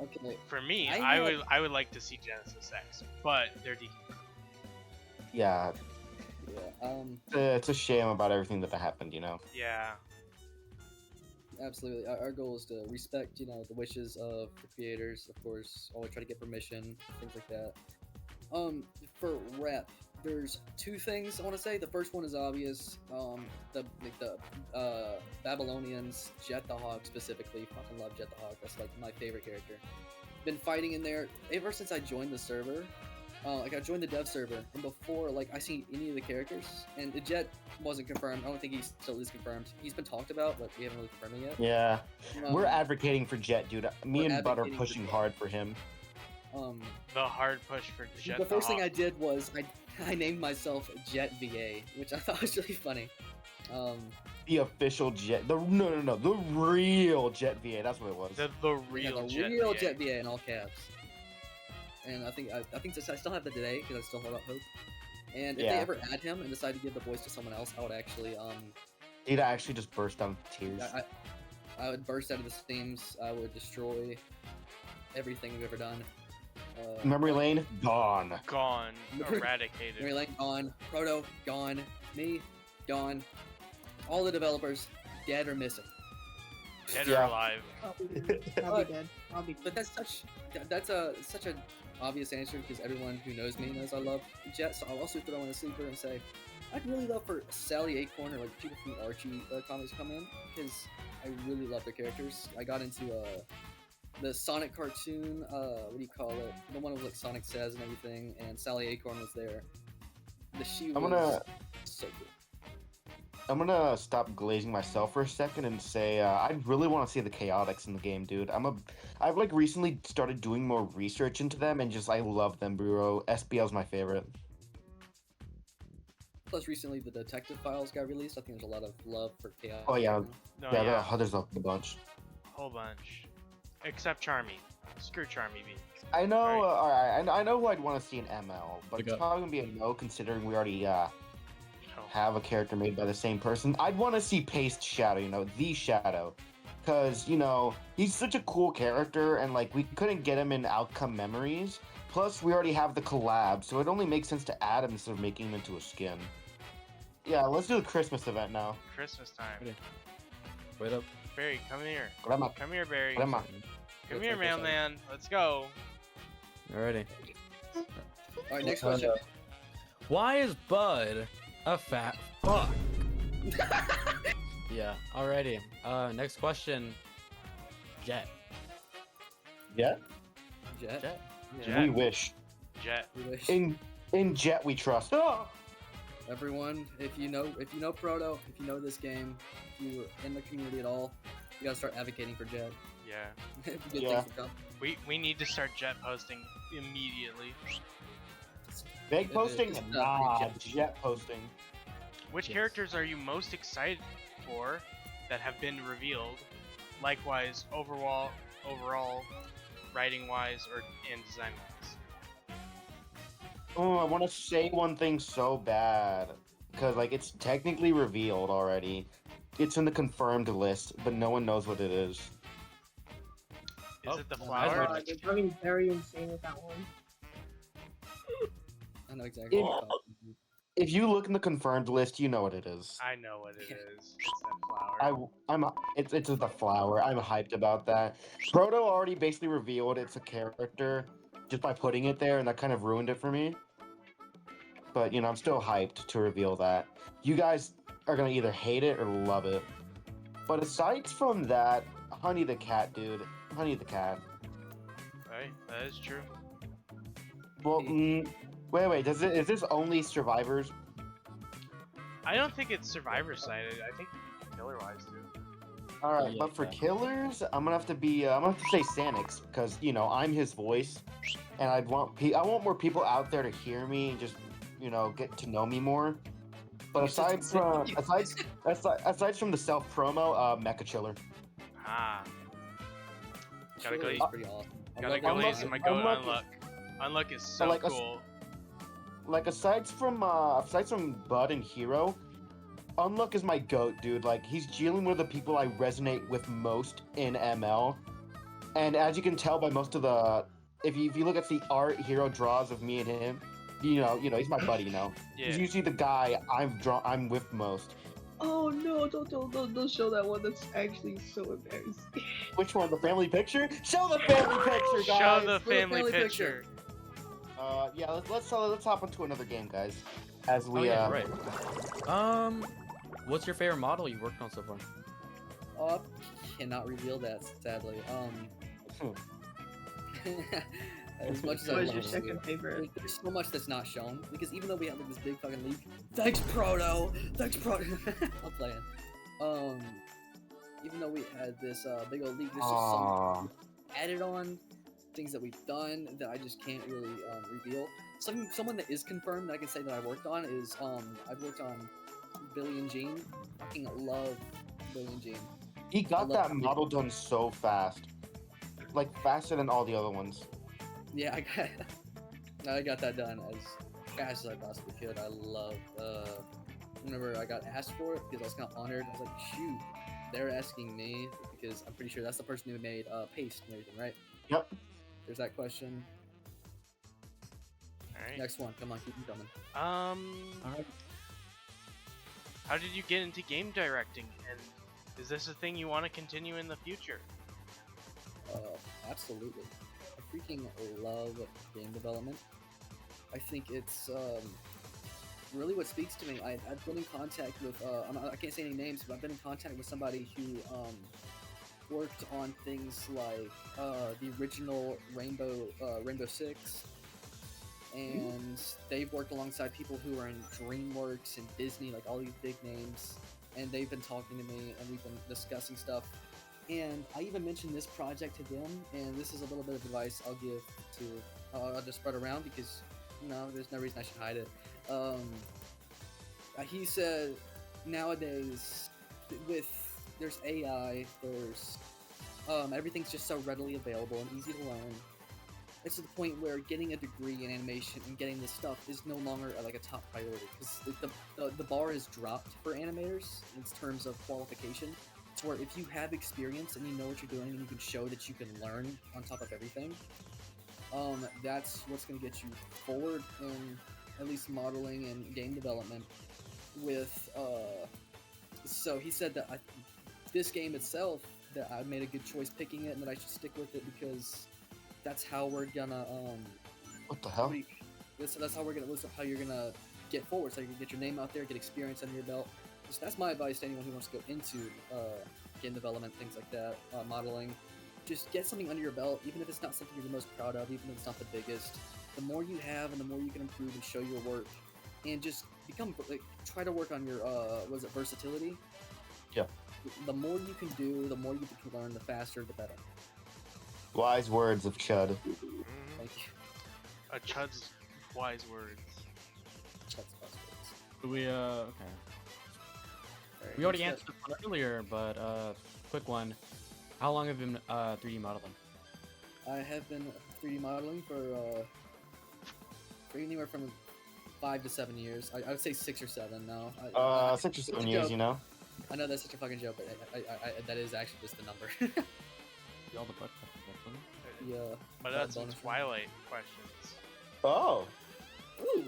Okay. For me, I I would like to see Genesis X, but they're DQ. Yeah, Yeah. it's a shame about everything that happened, you know. Yeah. Absolutely. Our goal is to respect, the wishes of the creators. Of course, always try to get permission, things like that. For rep, there's two things I want to say. The first one is obvious. The Babylonians, Jet the Hog specifically. Fucking love Jet the Hog. That's like my favorite character. Been fighting in there ever since I joined the server. I joined the dev server, and before, I seen any of the characters, and the Jet wasn't confirmed. I don't think he still is confirmed. He's been talked about, but we haven't really confirmed it yet. Yeah, we're advocating for Jet, dude. Me and Bud are advocating for pushing Jet. hard for him. The hard push for Jet. The first thing I did was I named myself Jet VA, which I thought was really funny. The official Jet, the real Jet VA. That's what it was. The real Jet. real VA. Jet VA in all caps. And I think I still have that today because I still hold out hope. And if Yeah. they ever add him and decide to give the voice to someone else, I would actually Dude, I actually just burst down tears. I would burst out of the steams. I would destroy everything we've ever done. Memory lane gone. Gone. Memory Eradicated. Lane gone. Proto gone. Me gone. All the developers dead or missing. Dead Yeah. or alive. I'll be dead. I'll be But that's such an obvious answer because everyone who knows me knows I love Jet. So I'll also throw in a sleeper and say I'd really love for Sally Acorn or people from Archie comics come in because I really love their characters. I got into the Sonic cartoon. What do you call it? The one with Sonic Says and everything, and Sally Acorn was there. I'm gonna stop glazing myself for a second and say I really want to see the Chaotix in the game, dude. I've recently started doing more research into them and I love them, bro. SBL's my favorite. Plus, recently the Detective Files got released. I think there's a lot of love for Chaos. Oh, yeah. No, yeah, there's a bunch. Whole bunch. Except Charmy. Screw Charmy B. I know. Right. All right, I know who I'd want to see in ML, but Okay. it's probably gonna be a no considering we already Oh. have a character made by the same person. I'd want to see Paste Shadow, the Shadow, because he's such a cool character, and we couldn't get him in Outcome Memories. Plus, we already have the collab, so it only makes sense to add him instead of making him into a skin. Yeah, let's do the Christmas event now. Christmas time. Ready. Wait up. Barry, come here. Grandma, Come here, Barry. grandma. Come here, mailman. Let's go. Alrighty. All right, next question. Why is Bud a fat fuck? Yeah. Alrighty. Next question. Jet. Yeah, Jet. Jet. Jet. we wish. Jet. We wish. In Jet we trust. Oh! Everyone, if you know Proto, if you know this game, if you're in the community at all, you gotta start advocating for Jet. Yeah. Good Yeah. things will come. We need to start jet posting immediately. Big posting? It's Nah, Jet. Jet posting. Which Yes. characters are you most excited for that have been revealed? Likewise, overall, writing wise and design wise. Oh, I want to say one thing so bad because it's technically revealed already. It's in the confirmed list, but no one knows what it is. Is it the no, flower? I They're going very insane with that one. I know exactly. what you're talking about. If you look in the confirmed list, you know what it is. I know what it is. It's that flower. It's the flower. I'm hyped about that. Proto already basically revealed it's a character just by putting it there, and that kind of ruined it for me. But I'm still hyped to reveal that. You guys are gonna either hate it or love it. But aside from that, Honey the Cat, dude. Honey the Cat. Right? That is true. Well, wait. Is this only survivors? I don't think it's survivor sided. I think killer wise too. All right, Yeah, but for yeah. killers, I'm gonna have to say Sanix because I'm his voice, and I want more people out there to hear me and just get to know me more. But aside from the self promo, Mecha Chiller. Ah. Gotta go. Chiller is pretty awesome. I Gotta love go Unlucky. easy. My go Unlucky. unluck. Unluck is so like a- cool. Aside from Bud and Hero, Unluck is my goat, dude. Like, he's dealing with the people I resonate with most in ML. And as you can tell by most of the, if you look at the art Hero draws of me and him, you know, he's my buddy, Yeah. He's usually the guy I'm with most. Oh no! Don't show that one. That's actually so embarrassing. Which one? The family picture? Show the family picture, guys. Show the family family picture. Yeah. Let's hop into another game, guys. As we Oh yeah, right. What's your favorite model you've worked on so far? Cannot reveal that, sadly. Hmm. As much as I What is love your it, second favorite? there's so much that's not shown because even though we have like this big fucking leak, thanks Proto. I'm playing. Even though we had this big old leak, there's just some added on things that we've done that I just can't really reveal. Someone that is confirmed that I can say that I worked on is I've worked on Billy and Jean. Fucking love Billy and Jean. He got that love- model done so fast, like faster than all the other ones. Yeah, I got that done as fast as I possibly could. I loved whenever I got asked for it because I was kind of honored. I was like, shoot, they're asking me because I'm pretty sure that's the person who made Paste and everything, right? Yep. There's that question. Alright. Next one, come on, keep them coming. Alright. How did you get into game directing, and is this a thing you want to continue in the future? Absolutely. I freaking love game development. I think it's really what speaks to me. I've been in contact with, I can't say any names, but I've been in contact with somebody who worked on things like the original Rainbow Six, and they've worked alongside people who are in DreamWorks and Disney, like all these big names, and they've been talking to me, and we've been discussing stuff. And I even mentioned this project to them, and this is a little bit of advice I'll give to, I'll just spread around because, you know, there's no reason I should hide it. He said, nowadays, there's AI, there's, everything's just so readily available and easy to learn. It's to the point where getting a degree in animation and getting this stuff is no longer like a top priority because the bar is dropped for animators in terms of qualification. To where if you have experience and you know what you're doing and you can show that you can learn on top of everything, that's what's going to get you forward in at least modeling and game development. With so he said that this game itself, that I made a good choice picking it and that I should stick with it because that's how we're gonna What the hell? that's how we're gonna, how you're gonna get forward, so you can get your name out there, get experience under your belt. So that's my advice to anyone who wants to go into game development, things like that, modeling. Just get something under your belt, even if it's not something you're the most proud of, even if it's not the biggest. The more you have and the more you can improve and show your work, and just become, like, try to work on your, versatility? Yeah. The more you can do, the more you can learn, the faster, the better. Wise words of Chud. Thank you. A Chud's wise words. That's buzzwords. We okay. We already answered this one earlier, but quick one. How long have you been 3D modeling? I have been 3D modeling for anywhere from 5 to 7 years. I would say 6 or 7 now. 6 or 7 years, you know? I know that's such a fucking joke, but that is actually just the number. All the butt. Yeah. But that's some Twilight questions. Oh, Ooh.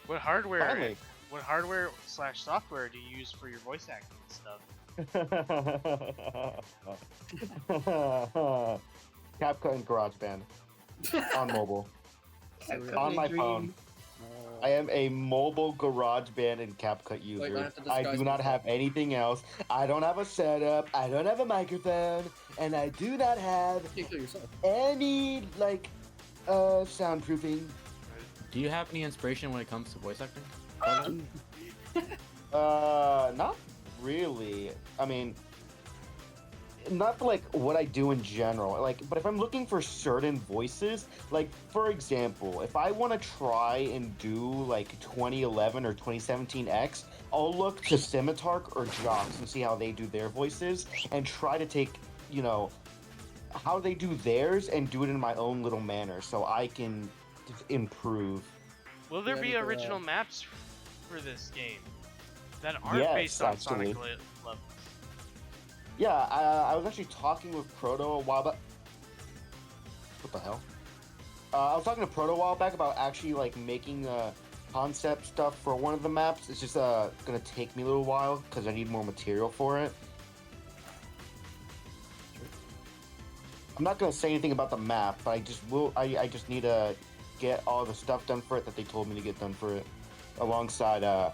What hardware? finally. What hardware/software do you use for your voice acting stuff? CapCut and GarageBand on mobile. So On my phone. I am a mobile GarageBand and CapCut I user. have to I disguise do not myself. have anything else. I don't have a setup. I don't have a microphone, and I do not have You can kill yourself. any soundproofing. Do you have any inspiration when it comes to voice acting? Not really. I mean, not for like what I do in general. Like, but if I'm looking for certain voices, like for example, if I want to try and do like 2011 or 2017 X, I'll look to Scimitarch or Jocks and see how they do their voices and try to take, you know, how they do theirs and do it in my own little manner so I can improve. Will there Yeah, be but, original maps for this game? that aren't Yes, based on actually. Sonic levels. Yeah, I was actually talking with Proto a while back. What the hell? I was talking to Proto a while back about actually like making concept stuff for one of the maps. It's just gonna take me a little while because I need more material for it. I'm not gonna say anything about the map, but I just will. I just need to get all the stuff done for it that they told me to get done for it. Alongside, I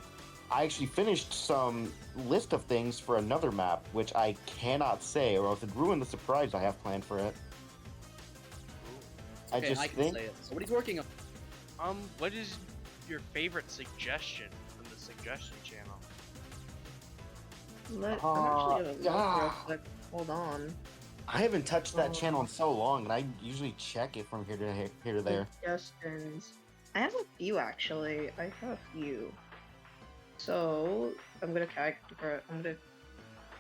actually finished some list of things for another map, which I cannot say, or else it'd ruin the surprise I have planned for it. Okay, I just I can think. say it. So what he's working on. What is your favorite suggestion from the suggestion channel? I'm actually gonna look yeah. real quick. Hold on. I haven't touched that channel in so long, and I usually check it from here to there. Suggestions. I have a few actually. I have a few. So I'm gonna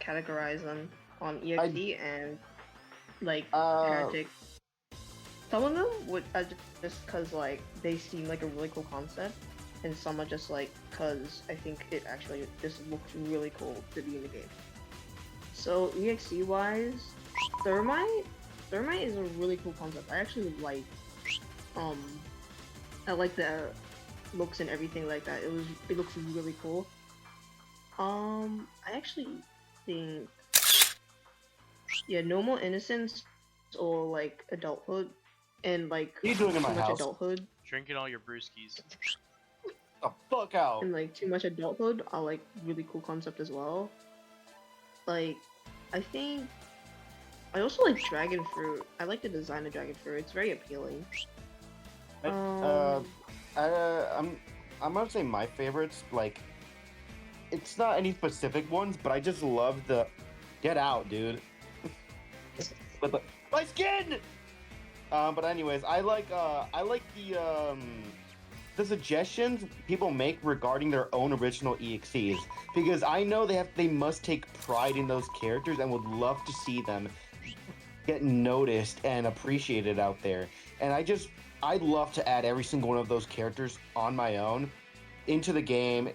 categorize them on EXE and like Heretic. Some of them would just cause like they seem like a really cool concept, and some are just like cause I think it actually just looks really cool to be in the game. So EXE wise, Thermite is a really cool concept. I actually like I like the looks and everything like that. It looks really cool. I actually think No More Innocence or like adulthood and like What are you doing in too my much house? adulthood Drinking all your brewskis. The fuck out! and like too much adulthood are like really cool concept as well. Like I think I also like dragon fruit. I like the design of dragon fruit. It's very appealing. I'm gonna say my favorites. Like, it's not any specific ones, but I just love the. Get out, dude. My skin. But anyways, I like the suggestions people make regarding their own original EXEs, because I know they must take pride in those characters and would love to see them get noticed and appreciated out there. And I'd love to add every single one of those characters on my own into the game,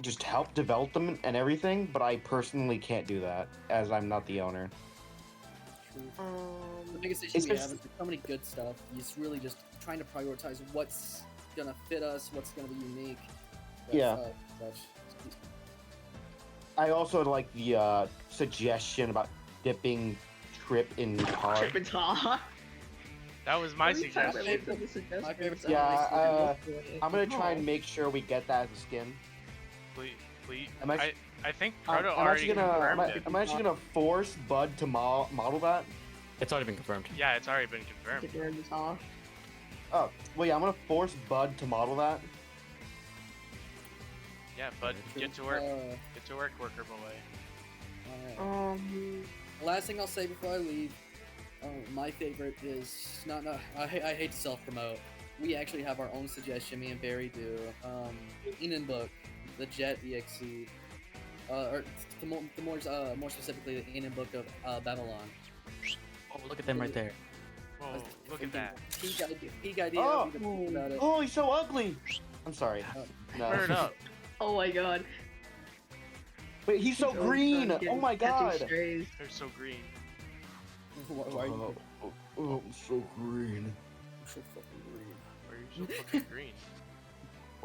just help develop them and everything, but I personally can't do that as I'm not the owner. The biggest issue we have is there's so many good stuff. It's really just trying to prioritize what's gonna fit us, what's gonna be unique. I also like the suggestion about dipping Trip in tar. Trip and tar. That was my suggestion. My favorite Yeah, I'm gonna try and make sure we get that as a skin. Please. I'm actually- I think I'm Proto already confirmed it. I'm actually gonna force Bud to model that. It's already been confirmed. Yeah, it's already been confirmed. Oh, well, yeah, I'm gonna force Bud to model that. Yeah, Bud, get to work. Get to work, worker boy. Alright. Last thing I'll say before I leave, my favorite is I hate to self-promote. We actually have our own suggestion. Me and Barry do. Enan book, the Jet EXE, or more specifically, the Enan book of Babylon. Oh, look at them right there. Whoa, look at that. Peak idea. Oh! We can think about it. Oh, he's so ugly. I'm sorry. No. Burn up. Oh my god. Wait, he's so green. Oh my god. They're so green. Why are you Oh, I'm so green. so fucking green? Why are you so fucking green?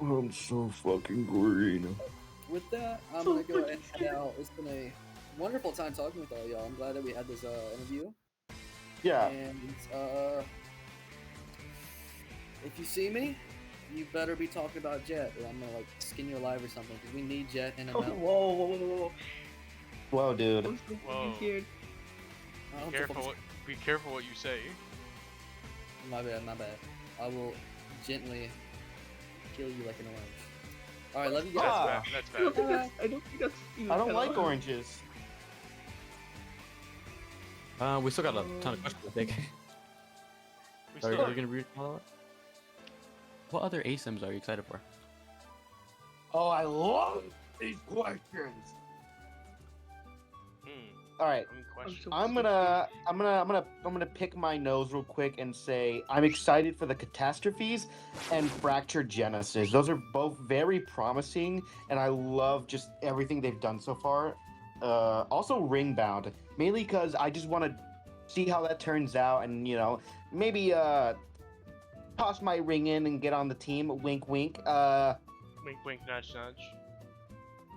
I'm so fucking green. With that, I'm gonna go ahead and head out. It's been a wonderful time talking with all y'all. I'm glad that we had this interview. Yeah. And if you see me, you better be talking about Jet, or I'm gonna like skin you alive or something. Because we need Jet in a mount. Whoa. Whoa, dude. I'm so Whoa. scared. Be careful what you say. My bad. I will gently kill you like an orange. Alright, love you That's guys. bad. That's I don't bad. think that's I don't like oranges. We still got a ton of questions, I think. We Are still you gonna read all of it? What other ASIMs are you excited for? Oh, I love these questions. Hmm. All right. I'm question. I'm gonna pick my nose real quick and say I'm excited for the Catastrophes and Fractured Genesis. Those are both very promising, and I love just everything they've done so far. Also Ringbound, mainly because I just want to see how that turns out, and maybe toss my ring in and get on the team. Wink, wink. Wink, wink, nudge, nudge.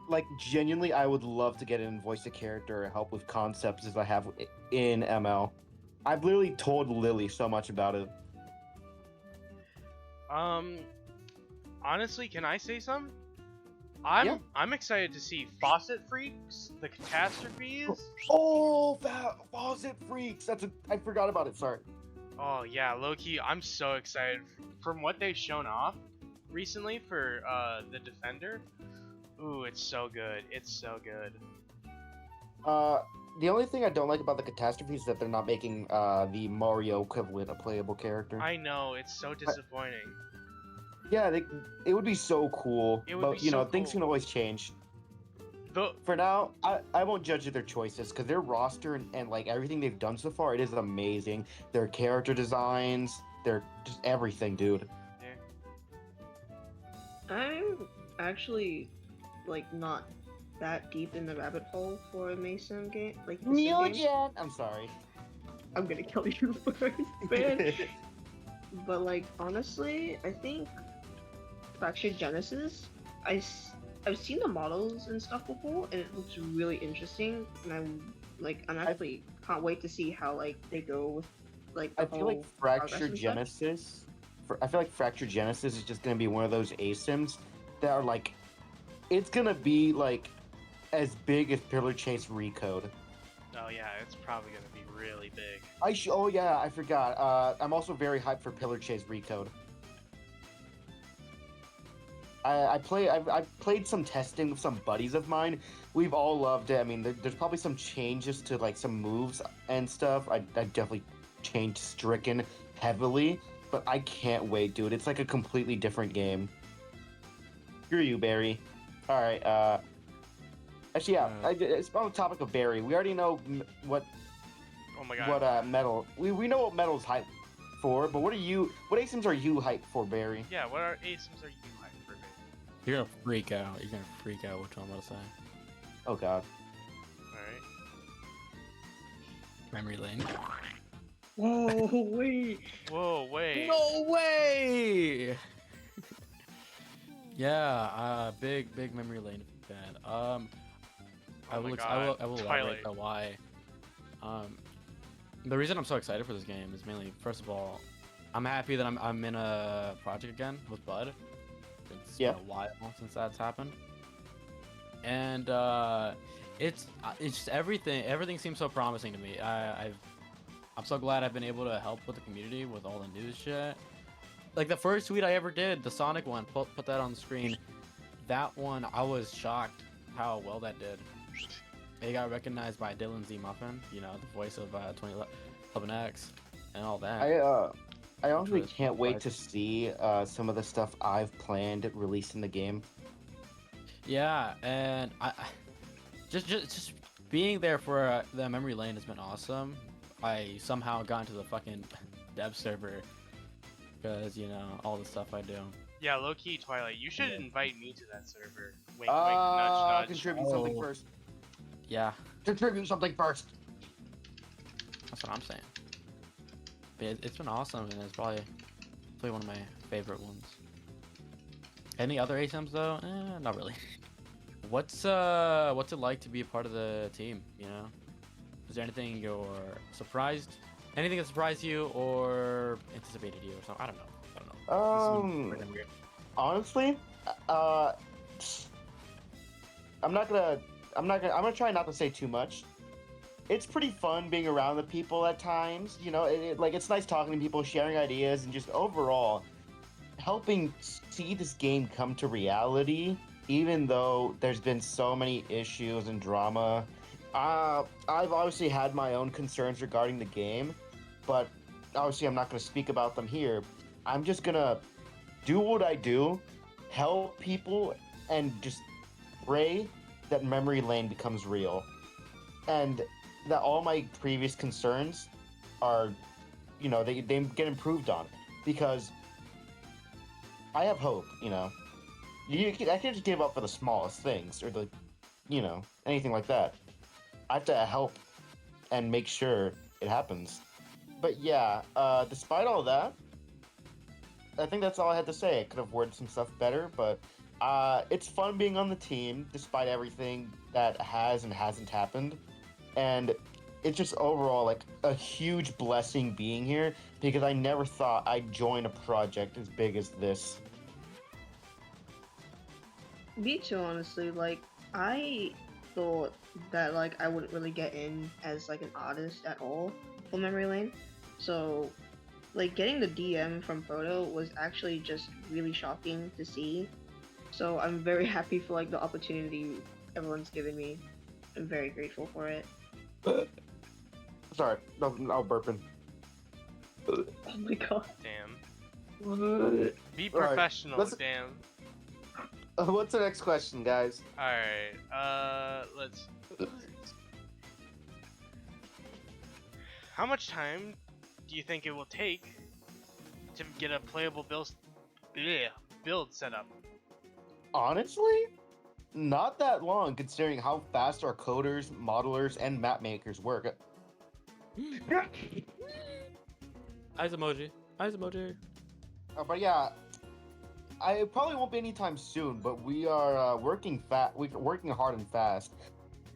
Like genuinely, I would love to get in voice a character or help with concepts as I have in ML. I've literally told Lily so much about it. Honestly, can I say something? Yeah. I'm excited to see Faucet Freaks, the Catastrophes. Oh, Faucet Freaks! I forgot about it. Sorry. Oh yeah, low-key, I'm so excited. From what they've shown off recently for the Defender, ooh, it's so good. It's so good. The only thing I don't like about the Catastrophes is that they're not making the Mario equivalent a playable character. I know, it's so disappointing. Yeah, it would be so cool. It would but be so things cool. can always change. The For now, I won't judge their choices because their roster and like everything they've done so far, it is amazing. Their character designs, their just everything, dude. I'm actually like not that deep in the rabbit hole for a Mason game. Like the Sim game. Neogen! I'm sorry. I'm gonna kill you first, man. But like honestly, I think Fractured Genesis, I've seen the models and stuff before, and it looks really interesting. And I'm actually can't wait to see how like they go with like the I feel whole like progress Fractured and stuff. Genesis. I feel like Fractured Genesis is just gonna be one of those ASIMs that are like, it's gonna be like as big as Pillar Chase Recode. oh yeah, it's probably gonna be really big. Oh yeah, I forgot. I'm also very hyped for Pillar Chase Recode. I've played some testing with some buddies of mine. We've all loved it. I mean, there's probably some changes to like some moves and stuff. I definitely changed Stricken heavily, but I can't wait, dude. It's like a completely different game. Screw you, Barry. All right. Actually, yeah. It's on the topic of Barry. We already know what Oh my god. metal. We know what metal's hyped for, but what ASIMs are you hyped for, Barry? Yeah, what ASIMs are you hyped for? Babe? You're gonna freak out. You're gonna freak out. What I'm about to say. Oh god. Alright. Memory lane. Whoa, wait. Whoa, wait. No way! Yeah, big memory lane fan. I Oh my will God, elaborate Twilight. on why. The reason I'm so excited for this game is mainly, first of all, I'm happy that I'm in a project again with Bud. It's been a while since that's happened, and it's just everything seems so promising to me. I'm so glad I've been able to help with the community with all the news shit. Like the first tweet I ever did, the Sonic one, put that on the screen. That one, I was shocked how well that did. It got recognized by Dylan Z Muffin, the voice of 2011X and all that. I honestly can't wait to see some of the stuff I've planned released in the game. Yeah, and I just being there for the memory lane has been awesome. I somehow got into the fucking dev server because all the stuff I do. Yeah, low key, Twilight. You should invite me to that server. Wink, wink, nudge, nudge. Contribute something first. Yeah, Contribute something first. that's what I'm saying. But it's been awesome, and it's probably one of my favorite ones. Any other ASIMs though? Not really. What's it like to be a part of the team? Is there anything you're surprised? Anything that surprised you or anticipated you or something? I don't know. This is weird. Honestly, I'm gonna try not to say too much. It's pretty fun being around the people at times. It's nice talking to people, sharing ideas, and just overall helping see this game come to reality. Even though there's been so many issues and drama, I've obviously had my own concerns regarding the game, but obviously I'm not going to speak about them here. I'm just gonna do what I do, help people, and just pray that memory lane becomes real. And that all my previous concerns are, they get improved on, because I have hope. I can't just give up for the smallest things or anything like that. I have to help and make sure it happens. But yeah, despite all that, I think that's all I had to say. I could have worded some stuff better, but it's fun being on the team despite everything that has and hasn't happened. And it's just overall like a huge blessing being here, because I never thought I'd join a project as big as this. Me too, honestly. Like, I thought that like I wouldn't really get in as like an artist at all for Memory Lane. So, like getting the DM from Proto was actually just really shocking to see. So I'm very happy for like the opportunity everyone's given me. I'm very grateful for it. Sorry, no burping. Oh my god. Damn. Be professional, let's- damn. What's the next question, guys? Alright, let's... How much time do you think it will take to get a playable build set up? Honestly, not that long, considering how fast our coders, modelers, and map makers work. Eyes emoji. Eyes emoji. But yeah, I probably won't be anytime soon. But we are working We're working hard and fast.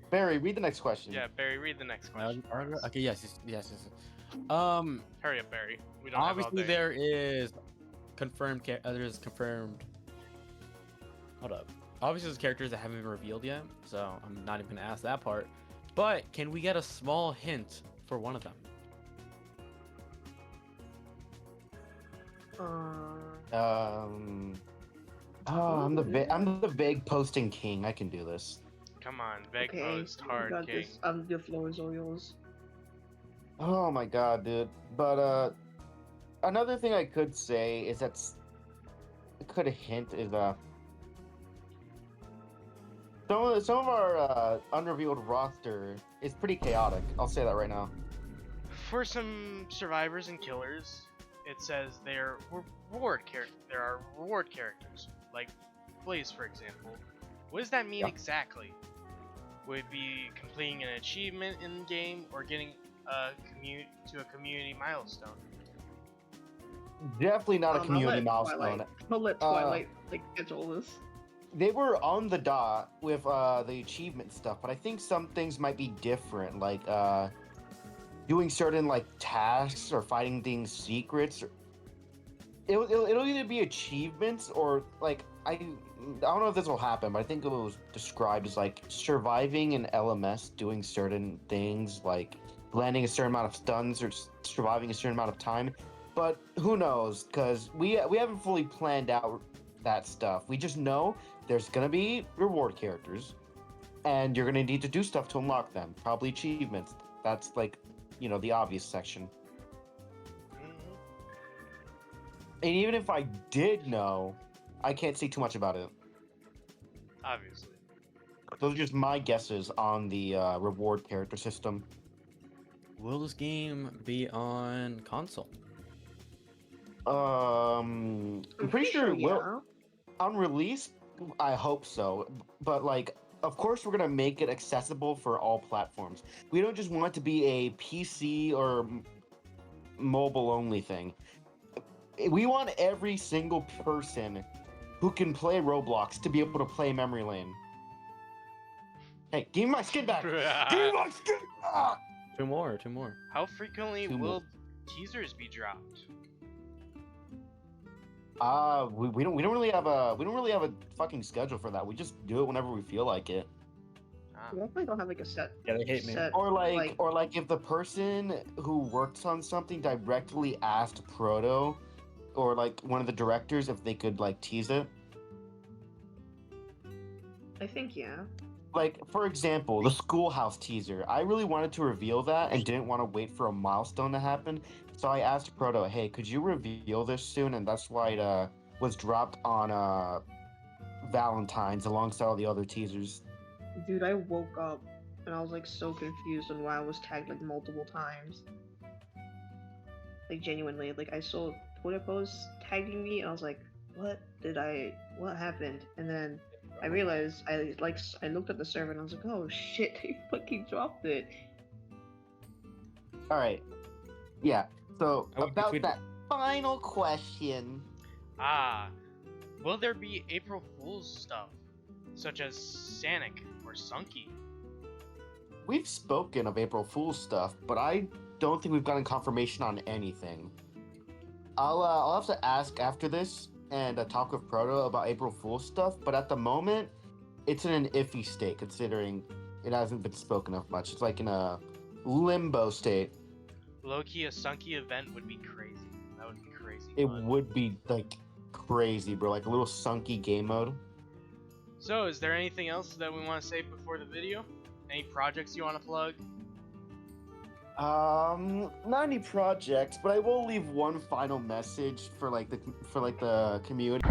Barry, read the next question. Yeah, Barry, read the next question. Okay, yes. Hurry up, Barry. We don't have all Obviously day. there is confirmed. There's confirmed. Hold up. Obviously, there's characters that haven't been revealed yet, so I'm not even gonna ask that part. But can we get a small hint for one of them? I'm the vague posting king. I can do this. Come on, Veg Okay, post, you hard got king. this. The floor is all yours. Oh my god, dude. But another thing I could say is could hint is some of our unrevealed roster is pretty chaotic. I'll say that right now. For some survivors and killers, it says there are reward characters, like Blaze, for example. What does that mean exactly? Would it be completing an achievement in the game or getting a community milestone? Definitely not a community milestone. I'll let Twilight like schedule this. They were on the dot with the achievement stuff, but I think some things might be different, like doing certain like tasks or fighting things secrets. It'll either be achievements or like I don't know if this will happen, but I think it was described as like surviving an LMS, doing certain things like landing a certain amount of stuns or surviving a certain amount of time. But who knows? Because we haven't fully planned out that stuff. We just know there's gonna be reward characters, and you're gonna need to do stuff to unlock them. Probably achievements. That's like, the obvious section. And even if I did know, I can't say too much about it. Obviously. Those are just my guesses on the reward character system. Will this game be on console? I'm pretty sure it will. On release, I hope so. But like, of course, we're gonna make it accessible for all platforms. We don't just want it to be a PC or mobile only thing. We want every single person who can play Roblox to be able to play Memory Lane. Hey, give me my skin back! Give me my skin back! Two more. How frequently Two will more. teasers be dropped? We don't really have a fucking schedule for that. We just do it whenever we feel like it. Ah. We definitely don't have like a set. Yeah, they hate me. Or like if the person who works on something directly asked Proto or like one of the directors if they could like tease it. I think yeah. Like, for example, the schoolhouse teaser. I really wanted to reveal that and didn't want to wait for a milestone to happen. So I asked Proto, hey, could you reveal this soon? And that's why it was dropped on Valentine's alongside all the other teasers. Dude, I woke up and I was like so confused on why I was tagged like multiple times. Like genuinely, like I saw Twitter posts tagging me, and I was like, what happened? And then I realized I looked at the server and I was like, oh shit, they fucking dropped it. All right. Yeah. So Oh, about between- that final question. Will there be April Fool's stuff, such as Sonic or Sunky? We've spoken of April Fool's stuff, but I don't think we've gotten confirmation on anything. I'll have to ask after this and talk with Proto about April Fool's stuff, but at the moment, it's in an iffy state considering it hasn't been spoken of much. It's like in a limbo state. Low-key, a Sunky event would be crazy. That would be crazy. It fun. would be like crazy, bro. Like a little sunky game mode. So, is there anything else that we want to say before the video? Any projects you want to plug? Not any projects, but I will leave one final message for the community.